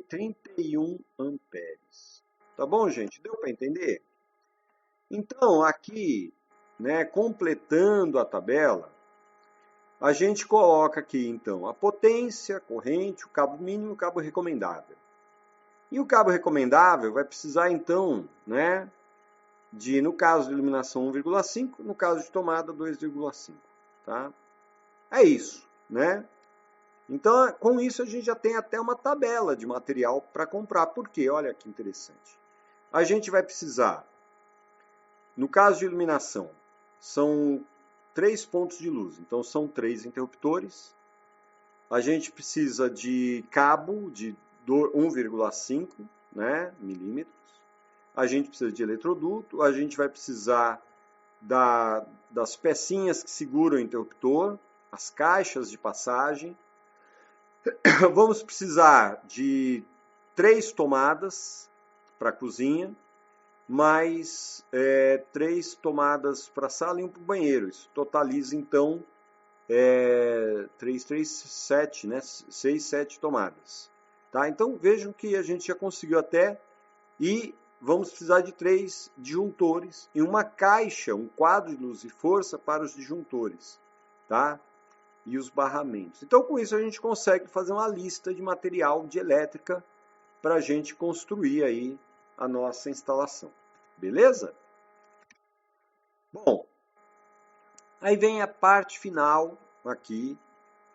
Speaker 1: 31 amperes. Tá bom, gente? Deu para entender? Então, aqui, né, completando a tabela, a gente coloca aqui, então, a potência, a corrente, o cabo mínimo e o cabo recomendável. E o cabo recomendável vai precisar, então, né, de, no caso de iluminação, 1,5, no caso de tomada, 2,5. Tá? É isso, né? Então, com isso, a gente já tem até uma tabela de material para comprar. Por quê? Olha que interessante. A gente vai precisar, no caso de iluminação, são 3 pontos de luz. Então, são 3 interruptores. A gente precisa de cabo de 1,5, né, milímetros. A gente precisa de eletroduto. A gente vai precisar das pecinhas que seguram o interruptor, as caixas de passagem. Vamos precisar de 3 tomadas para a cozinha, mais 3 tomadas para a sala e 1 para o banheiro. Isso totaliza, então, 3, 7, né? 6, 7 tomadas. Tá? Então, vejam que a gente já conseguiu até, e vamos precisar de 3 disjuntores e uma caixa, um quadro de luz e força para os disjuntores, tá? E os barramentos. Então, com isso, a gente consegue fazer uma lista de material de elétrica para a gente construir aí a nossa instalação. Beleza? Bom, aí vem a parte final aqui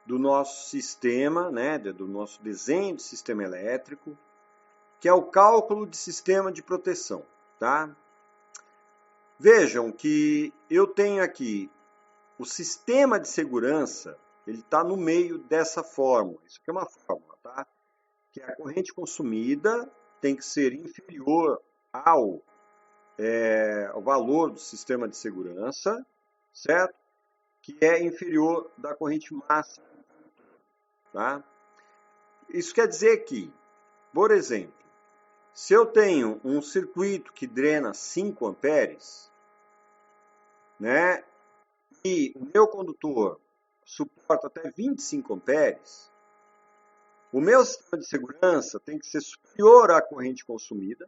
Speaker 1: do nosso sistema, né, do nosso desenho de sistema elétrico, que é o cálculo de sistema de proteção, tá? Vejam que eu tenho aqui o sistema de segurança, ele está no meio dessa fórmula. Isso aqui é uma fórmula, tá? Que a corrente consumida tem que ser inferior ao valor do sistema de segurança, certo? Que é inferior da corrente máxima, tá? Isso quer dizer que, por exemplo, se eu tenho um circuito que drena 5 amperes, né, e o meu condutor suporta até 25 amperes, o meu sistema de segurança tem que ser superior à corrente consumida,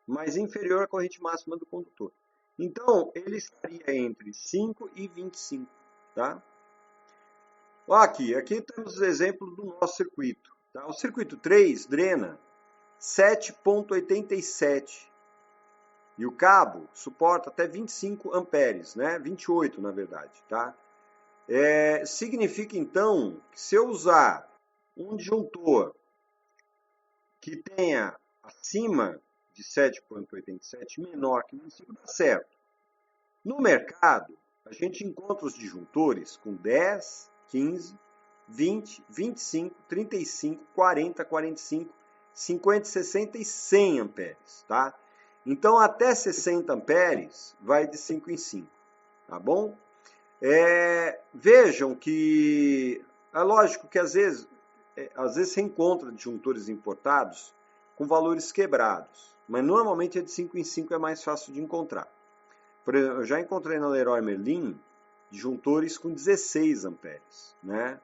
Speaker 1: mas inferior à corrente máxima do condutor. Então, ele estaria entre 5 e 25, tá? Aqui temos o exemplo do nosso circuito. Tá? O circuito 3 drena 7,87 E o cabo suporta até 25 amperes, né? 28 na verdade, tá? Significa então que se eu usar um disjuntor que tenha acima de 7,87, menor que 25, dá certo. No mercado, a gente encontra os disjuntores com 10, 15, 20, 25, 35, 40, 45, 50, 60 e 100 amperes, tá? Então, até 60 amperes vai de 5 em 5, tá bom? Vejam que é lógico que às vezes você encontra disjuntores importados com valores quebrados, mas normalmente é de 5 em 5 é mais fácil de encontrar. Por exemplo, eu já encontrei na Leroy Merlin disjuntores com 16 amperes, né?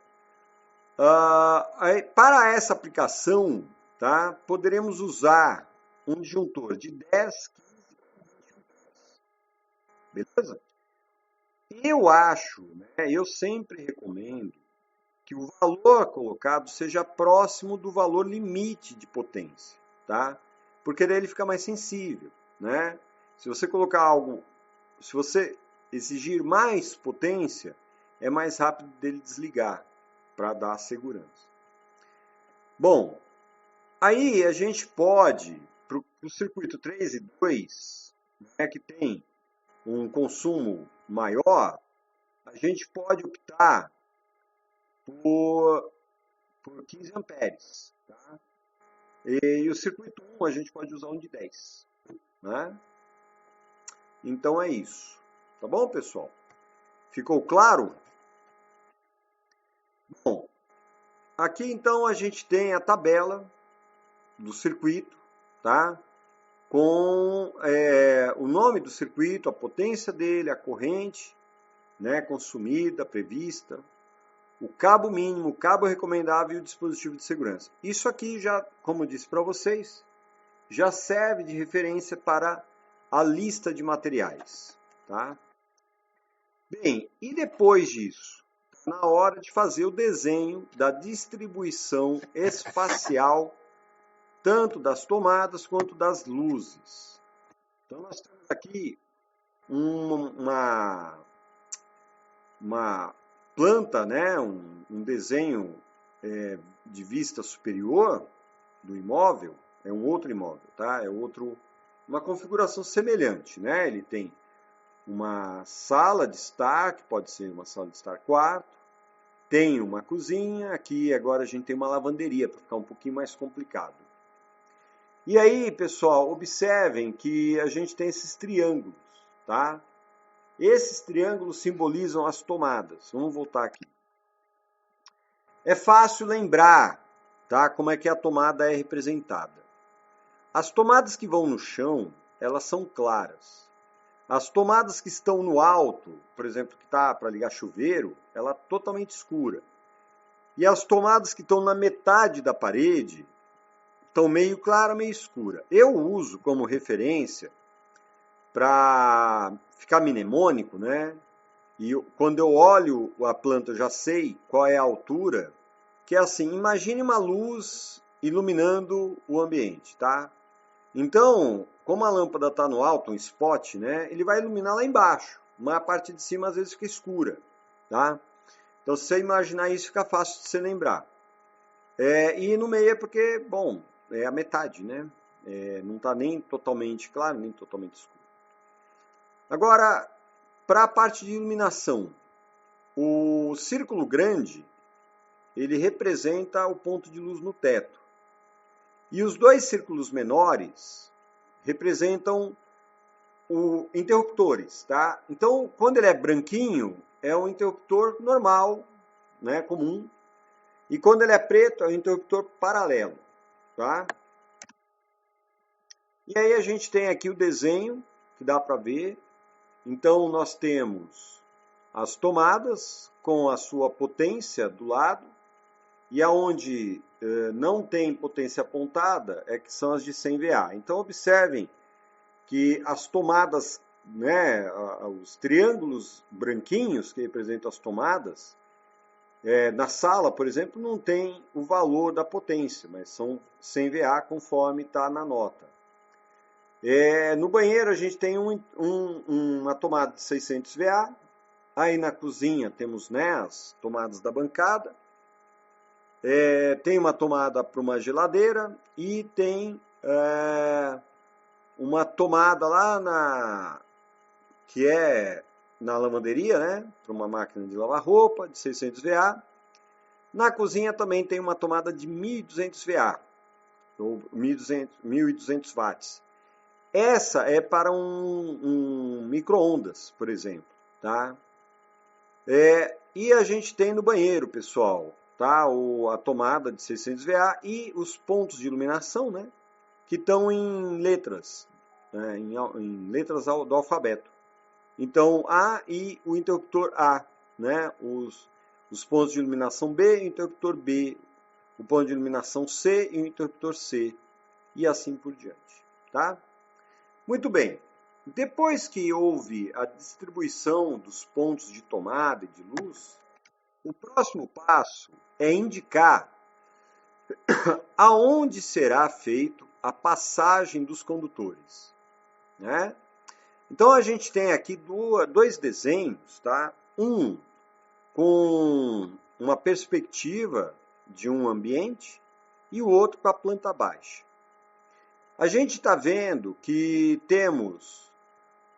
Speaker 1: Para essa aplicação, tá, poderemos usar um disjuntor de 10, 15, beleza? Eu acho, né, eu sempre recomendo que o valor colocado seja próximo do valor limite de potência, tá? Porque daí ele fica mais sensível, né? Se você colocar algo, se você exigir mais potência, é mais rápido dele desligar para dar segurança. Bom, aí a gente pode, para o circuito 3 e 2, né, que tem um consumo maior, a gente pode optar por 15 amperes. Tá? E o circuito 1 a gente pode usar um de 10. Né? Então é isso. Tá bom, pessoal? Ficou claro? Bom, aqui então a gente tem a tabela do circuito, tá? Com o nome do circuito, a potência dele, a corrente, né, consumida, prevista, o cabo mínimo, o cabo recomendável e o dispositivo de segurança. Isso aqui já, como eu disse para vocês, já serve de referência para a lista de materiais. Tá? Bem, e depois disso, na hora de fazer o desenho da distribuição espacial, tanto das tomadas quanto das luzes. Então nós temos aqui uma planta, né, um desenho de vista superior do imóvel, é um outro imóvel, tá? Uma configuração semelhante, né? Ele tem uma sala de estar, que pode ser uma sala de estar quarto, tem uma cozinha, aqui agora a gente tem uma lavanderia, para ficar um pouquinho mais complicado. E aí, pessoal, observem que a gente tem esses triângulos, tá? Esses triângulos simbolizam as tomadas. Vamos voltar aqui. É fácil lembrar, tá? Como é que a tomada é representada. As tomadas que vão no chão, elas são claras. As tomadas que estão no alto, por exemplo, que está para ligar chuveiro, ela é totalmente escura. E as tomadas que estão na metade da parede estão meio clara, meio escura. Eu uso como referência para ficar mnemônico, né? E quando eu olho a planta, eu já sei qual é a altura, que é assim, imagine uma luz iluminando o ambiente, tá? Então, como a lâmpada está no alto, um spot, né? Ele vai iluminar lá embaixo, mas a parte de cima às vezes fica escura, tá? Então, se você imaginar isso, fica fácil de você lembrar. E no meio é porque, bom, é a metade, né? Não está nem totalmente claro, nem totalmente escuro. Agora, para a parte de iluminação, o círculo grande, ele representa o ponto de luz no teto. E os dois círculos menores representam os interruptores, tá? Então, quando ele é branquinho, é um interruptor normal, né, comum. E quando ele é preto, é um interruptor paralelo, tá? E aí a gente tem aqui o desenho, que dá para ver. Então, nós temos as tomadas com a sua potência do lado, e aonde não tem potência apontada que são as de 100 VA. Então, observem que as tomadas, né, os triângulos branquinhos que representam as tomadas, na sala, por exemplo, não tem o valor da potência, mas são 100 VA conforme está na nota. No banheiro a gente tem uma tomada de 600 VA, aí na cozinha temos, né, as tomadas da bancada, tem uma tomada para uma geladeira e tem uma tomada lá que é na lavanderia, né, para uma máquina de lavar roupa de 600 VA. Na cozinha também tem uma tomada de 1.200 VA, ou 1.200 watts. Essa é para um micro-ondas, por exemplo, tá? E a gente tem no banheiro, pessoal, tá? A tomada de 600 VA e os pontos de iluminação, né? Que estão em letras, né? Em letras do alfabeto. Então, A e o interruptor A, né? Os pontos de iluminação B e o interruptor B, o ponto de iluminação C e o interruptor C, e assim por diante, tá? Muito bem, depois que houve a distribuição dos pontos de tomada e de luz, o próximo passo é indicar aonde será feita a passagem dos condutores, né? Então a gente tem aqui dois desenhos, tá? Um com uma perspectiva de um ambiente e o outro com a planta baixa. A gente está vendo que temos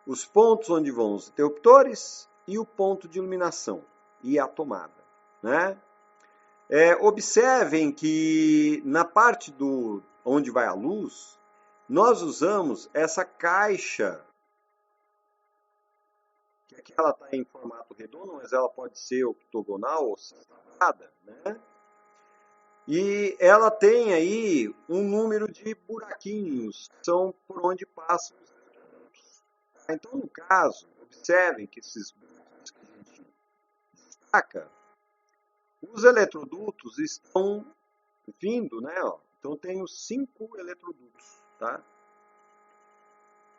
Speaker 1: os pontos onde vão os interruptores e o ponto de iluminação e a tomada, né? Observem que na parte onde vai a luz, nós usamos essa caixa, que aqui ela está em formato redondo, mas ela pode ser octogonal ou quadrada, né? E ela tem aí um número de buraquinhos, que são por onde passam os eletrodutos. Então, no caso, observem que esses buraquinhos que a gente destaca, os eletrodutos estão vindo, né? Então, tem os 5 eletrodutos, tá?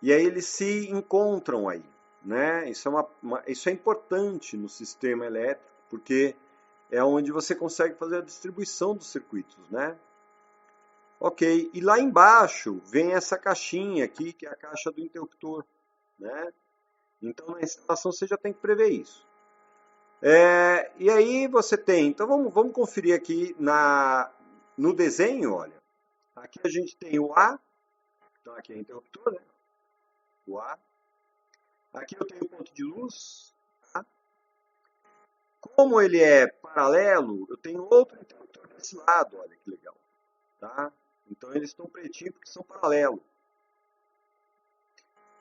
Speaker 1: E aí eles se encontram aí, né? Isso é importante no sistema elétrico, porque é onde você consegue fazer a distribuição dos circuitos, né? Ok, e lá embaixo vem essa caixinha aqui, que é a caixa do interruptor, né? Então na instalação você já tem que prever isso. E aí você tem, então vamos conferir aqui no desenho, olha. Aqui a gente tem o A, então aqui é interruptor, né? O A. Aqui eu tenho o ponto de luz, tá? Como ele é paralelo, eu tenho outro interruptor desse lado, olha que legal, tá? Então eles estão pretinhos porque são paralelos.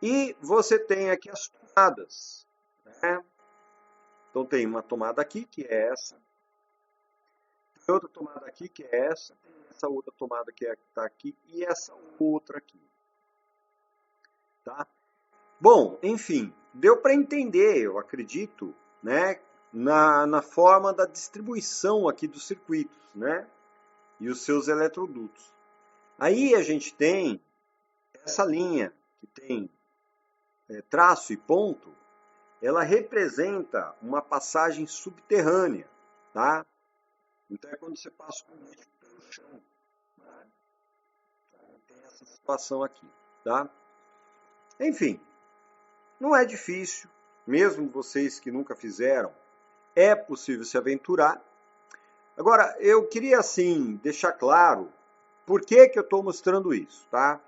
Speaker 1: E você tem aqui as tomadas, né? Então tem uma tomada aqui, que é essa. Tem outra tomada aqui, que é essa. Tem essa outra tomada que está aqui e essa outra aqui, tá? Bom, enfim, deu para entender, eu acredito, né? Na forma da distribuição aqui dos circuitos, né? E os seus eletrodutos. Aí a gente tem essa linha que tem traço e ponto, ela representa uma passagem subterrânea, tá? Então é quando você passa o conduíte pelo chão, né? Tem essa situação aqui, tá? Enfim, não é difícil, mesmo vocês que nunca fizeram, é possível se aventurar. Agora, eu queria, assim, deixar claro por que eu estou mostrando isso, tá?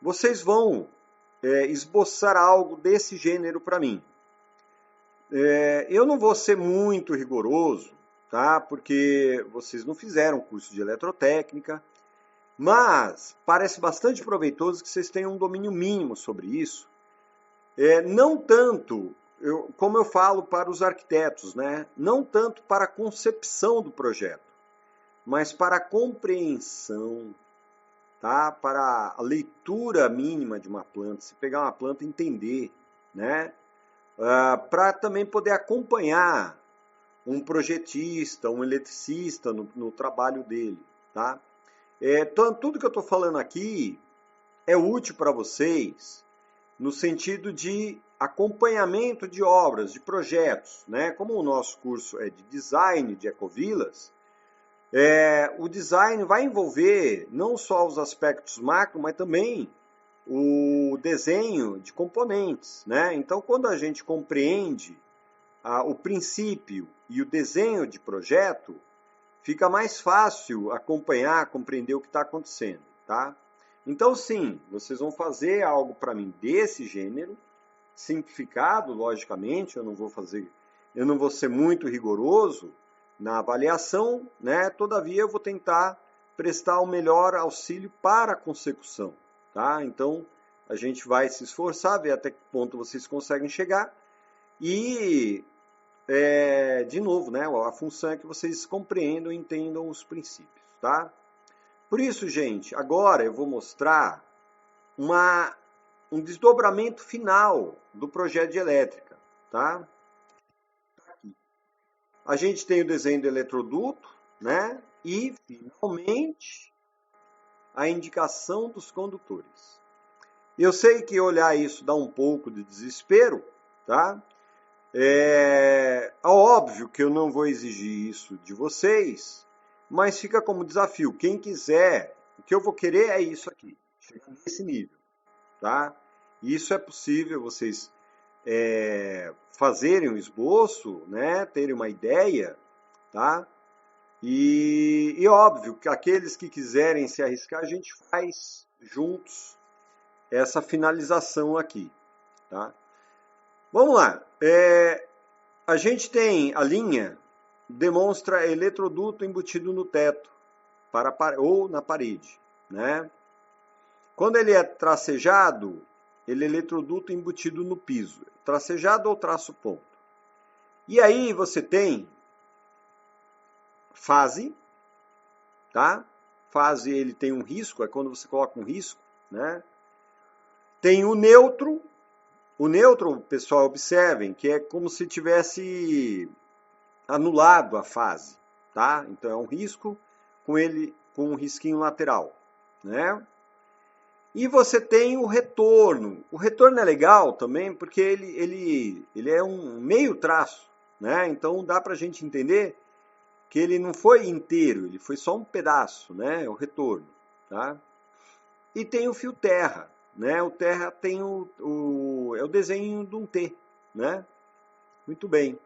Speaker 1: Vocês vão esboçar algo desse gênero para mim. Eu não vou ser muito rigoroso, tá? Porque vocês não fizeram curso de eletrotécnica, mas parece bastante proveitoso que vocês tenham um domínio mínimo sobre isso. Não tanto, como eu falo para os arquitetos, né? Não tanto para a concepção do projeto, mas para a compreensão, tá? Para a leitura mínima de uma planta, se pegar uma planta e entender, né? Para também poder acompanhar um projetista, um eletricista no trabalho dele, tá? Então, tudo que eu estou falando aqui é útil para vocês no sentido de acompanhamento de obras, de projetos, né? Como o nosso curso é de design de ecovilas, o design vai envolver não só os aspectos macro, mas também o desenho de componentes, né? Então, quando a gente compreende o princípio e o desenho de projeto, fica mais fácil acompanhar, compreender o que está acontecendo, tá? Então, sim, vocês vão fazer algo para mim desse gênero, simplificado, logicamente, eu não vou ser muito rigoroso na avaliação, né? Todavia, eu vou tentar prestar o melhor auxílio para a consecução, tá? Então, a gente vai se esforçar, ver até que ponto vocês conseguem chegar e, de novo, né? A função é que vocês compreendam e entendam os princípios, tá? Por isso, gente, agora eu vou mostrar um desdobramento final do projeto de elétrica, tá? A gente tem o desenho do eletroduto, né? E, finalmente, a indicação dos condutores. Eu sei que olhar isso dá um pouco de desespero, tá? É óbvio que eu não vou exigir isso de vocês, mas fica como desafio. Quem quiser, o que eu vou querer é isso aqui, chegar nesse nível, tá? Isso é possível vocês fazerem um esboço, né? Terem uma ideia, tá? E óbvio que aqueles que quiserem se arriscar, a gente faz juntos essa finalização aqui, tá? Vamos lá. A gente tem a linha, demonstra eletroduto embutido no teto ou na parede, né? Quando ele é tracejado, ele é eletroduto embutido no piso. Tracejado ou traço ponto. E aí você tem fase, tá? Fase, ele tem um risco, é quando você coloca um risco, né? Tem o neutro. O neutro, pessoal, observem, que é como se tivesse anulado a fase, tá? Então é um risco com um risquinho lateral, né? E você tem o retorno. O retorno é legal também porque ele é um meio traço, né? Então dá para a gente entender que ele não foi inteiro, ele foi só um pedaço, né? O retorno, tá? E tem o fio terra, né? O terra tem é o desenho de um T, né? Muito bem.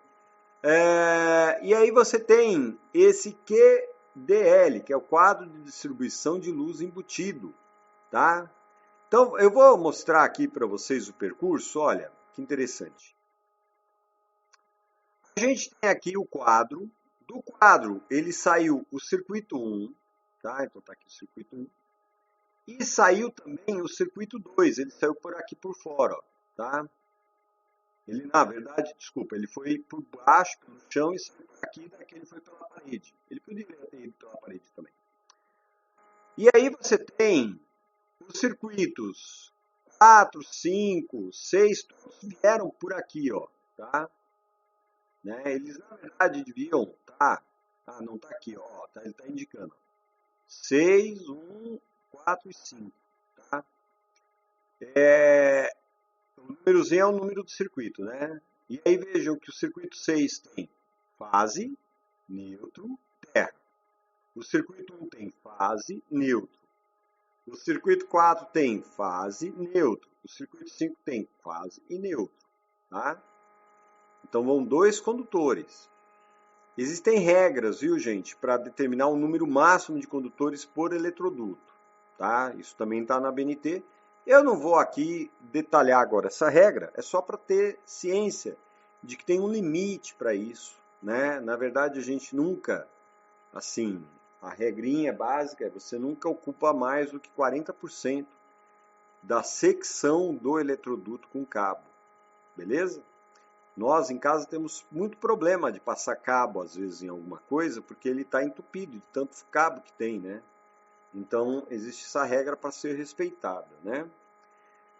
Speaker 1: E aí você tem esse QDL, que é o quadro de distribuição de luz embutido, tá? Então, eu vou mostrar aqui para vocês o percurso, olha, que interessante. A gente tem aqui o quadro. Do quadro, ele saiu o circuito 1, tá? Então tá aqui o circuito 1. E saiu também o circuito 2, ele saiu por aqui por fora, ó, tá? Ele, na verdade, desculpa, ele foi por baixo, pelo chão, e saiu por aqui, daqui ele foi pela parede. Ele poderia ter ido pela parede também. E aí você tem os circuitos 4, 5, 6, todos vieram por aqui, ó, tá? Né? Eles, na verdade, deviam estar... Ah, não está aqui, ó, tá, ele está indicando. 6, 1, 4 e 5, tá? O númerozinho é o número do circuito, né? E aí vejam que o circuito 6 tem fase, neutro, terra. O circuito 1 tem fase, neutro. O circuito 4 tem fase, neutro. O circuito 5 tem fase e neutro, tá? Então vão dois condutores. Existem regras, viu, gente, para determinar o número máximo de condutores por eletroduto, tá? Isso também está na BNT. Eu não vou aqui detalhar agora essa regra, é só para ter ciência de que tem um limite para isso, né? Na verdade, a gente nunca, assim, a regrinha básica é você nunca ocupa mais do que 40% da secção do eletroduto com cabo, beleza? Nós, em casa, temos muito problema de passar cabo, às vezes, em alguma coisa, porque ele está entupido de tanto cabo que tem, né? Então, existe essa regra para ser respeitada, né?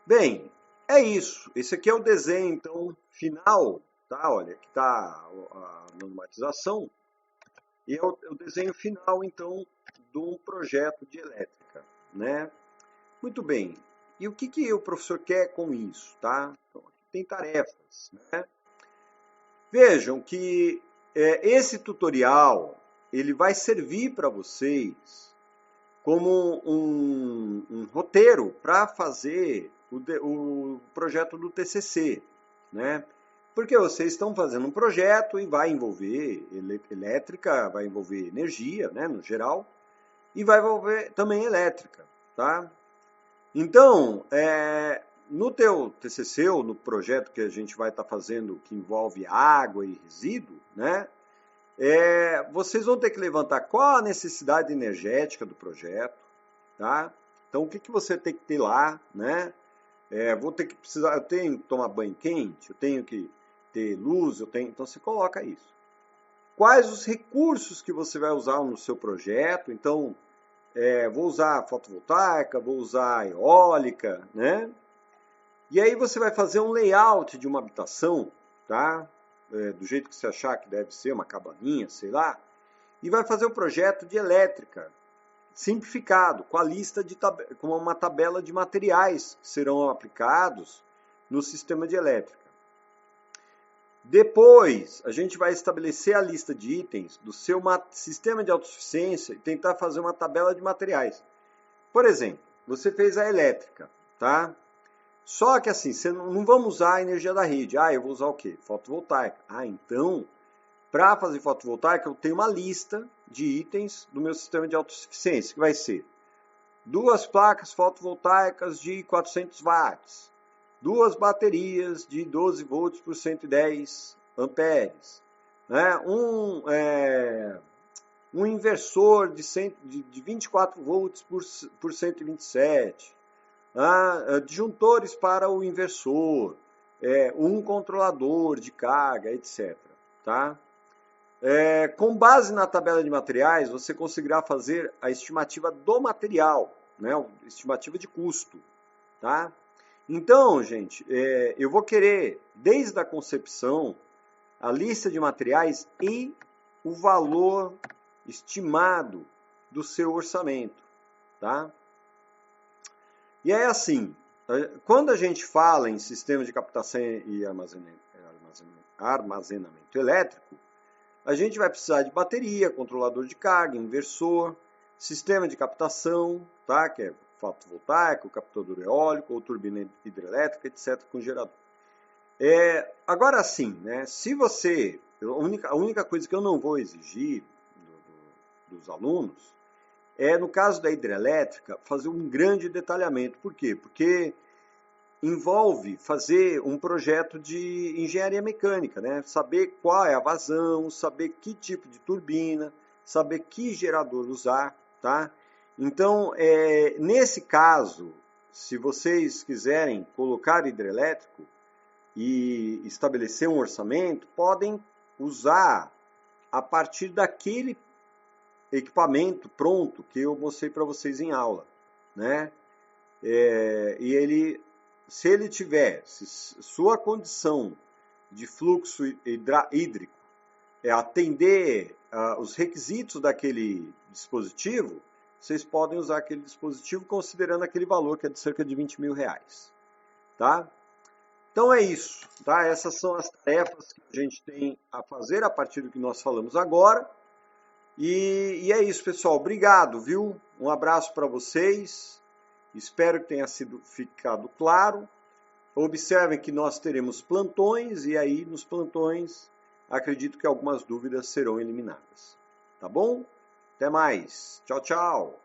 Speaker 1: Bem, é isso. Esse aqui é o desenho, então, final, tá? Olha, aqui está a normatização. E é o desenho final, então, de um projeto de elétrica, né? Muito bem. E o que o professor quer com isso, tá? Então, aqui tem tarefas, né? Vejam que esse tutorial ele vai servir para vocês como um roteiro para fazer o projeto do TCC, né? Porque vocês estão fazendo um projeto e vai envolver elétrica, vai envolver energia, né, no geral, e vai envolver também elétrica, tá? Então, no teu TCC, ou no projeto que a gente vai estar fazendo, que envolve água e resíduo, né, vocês vão ter que levantar qual a necessidade energética do projeto, tá? Então, o que você tem que ter lá, né? Vou ter que precisar, eu tenho que tomar banho quente, eu tenho que ter luz, então você coloca isso. Quais os recursos que você vai usar no seu projeto? Então, vou usar fotovoltaica, vou usar eólica, né? E aí você vai fazer um layout de uma habitação, tá? Do jeito que você achar que deve ser, uma cabaninha, sei lá, e vai fazer o projeto de elétrica, simplificado, com a lista com uma tabela de materiais que serão aplicados no sistema de elétrica. Depois, a gente vai estabelecer a lista de itens do seu sistema de autossuficiência e tentar fazer uma tabela de materiais. Por exemplo, você fez a elétrica, tá? Só que assim, você não vamos usar a energia da rede. Eu vou usar o quê? Fotovoltaica. Então, para fazer fotovoltaica, eu tenho uma lista de itens do meu sistema de autossuficiência, que vai ser 2 placas fotovoltaicas de 400 watts, 2 baterias de 12 volts por 110 amperes, né? Um inversor de 24 volts por 127, disjuntores para o inversor, um controlador de carga, etc. Tá? Com base na tabela de materiais, você conseguirá fazer a estimativa do material, né? A estimativa de custo. Tá? Então, gente, eu vou querer, desde a concepção, a lista de materiais e o valor estimado do seu orçamento. Tá? E é assim, quando a gente fala em sistema de captação e armazenamento elétrico, a gente vai precisar de bateria, controlador de carga, inversor, sistema de captação, tá? Que é fotovoltaico, captador eólico ou turbina hidrelétrica, etc., com gerador. Agora sim, né? Se você... A única coisa que eu não vou exigir dos alunos no caso da hidrelétrica, fazer um grande detalhamento. Por quê? Porque envolve fazer um projeto de engenharia mecânica, né? Saber qual é a vazão, saber que tipo de turbina, saber que gerador usar, tá? Então, nesse caso, se vocês quiserem colocar hidrelétrico e estabelecer um orçamento, podem usar a partir daquele equipamento pronto que eu mostrei para vocês em aula, né? Se sua condição de fluxo hídrico atender os requisitos daquele dispositivo, vocês podem usar aquele dispositivo considerando aquele valor que é de cerca de 20 mil reais, tá? Então é isso, tá? Essas são as tarefas que a gente tem a fazer a partir do que nós falamos agora. E é isso, pessoal. Obrigado, viu? Um abraço para vocês. Espero que tenha ficado claro. Observem que nós teremos plantões e aí nos plantões acredito que algumas dúvidas serão eliminadas. Tá bom? Até mais. Tchau, tchau.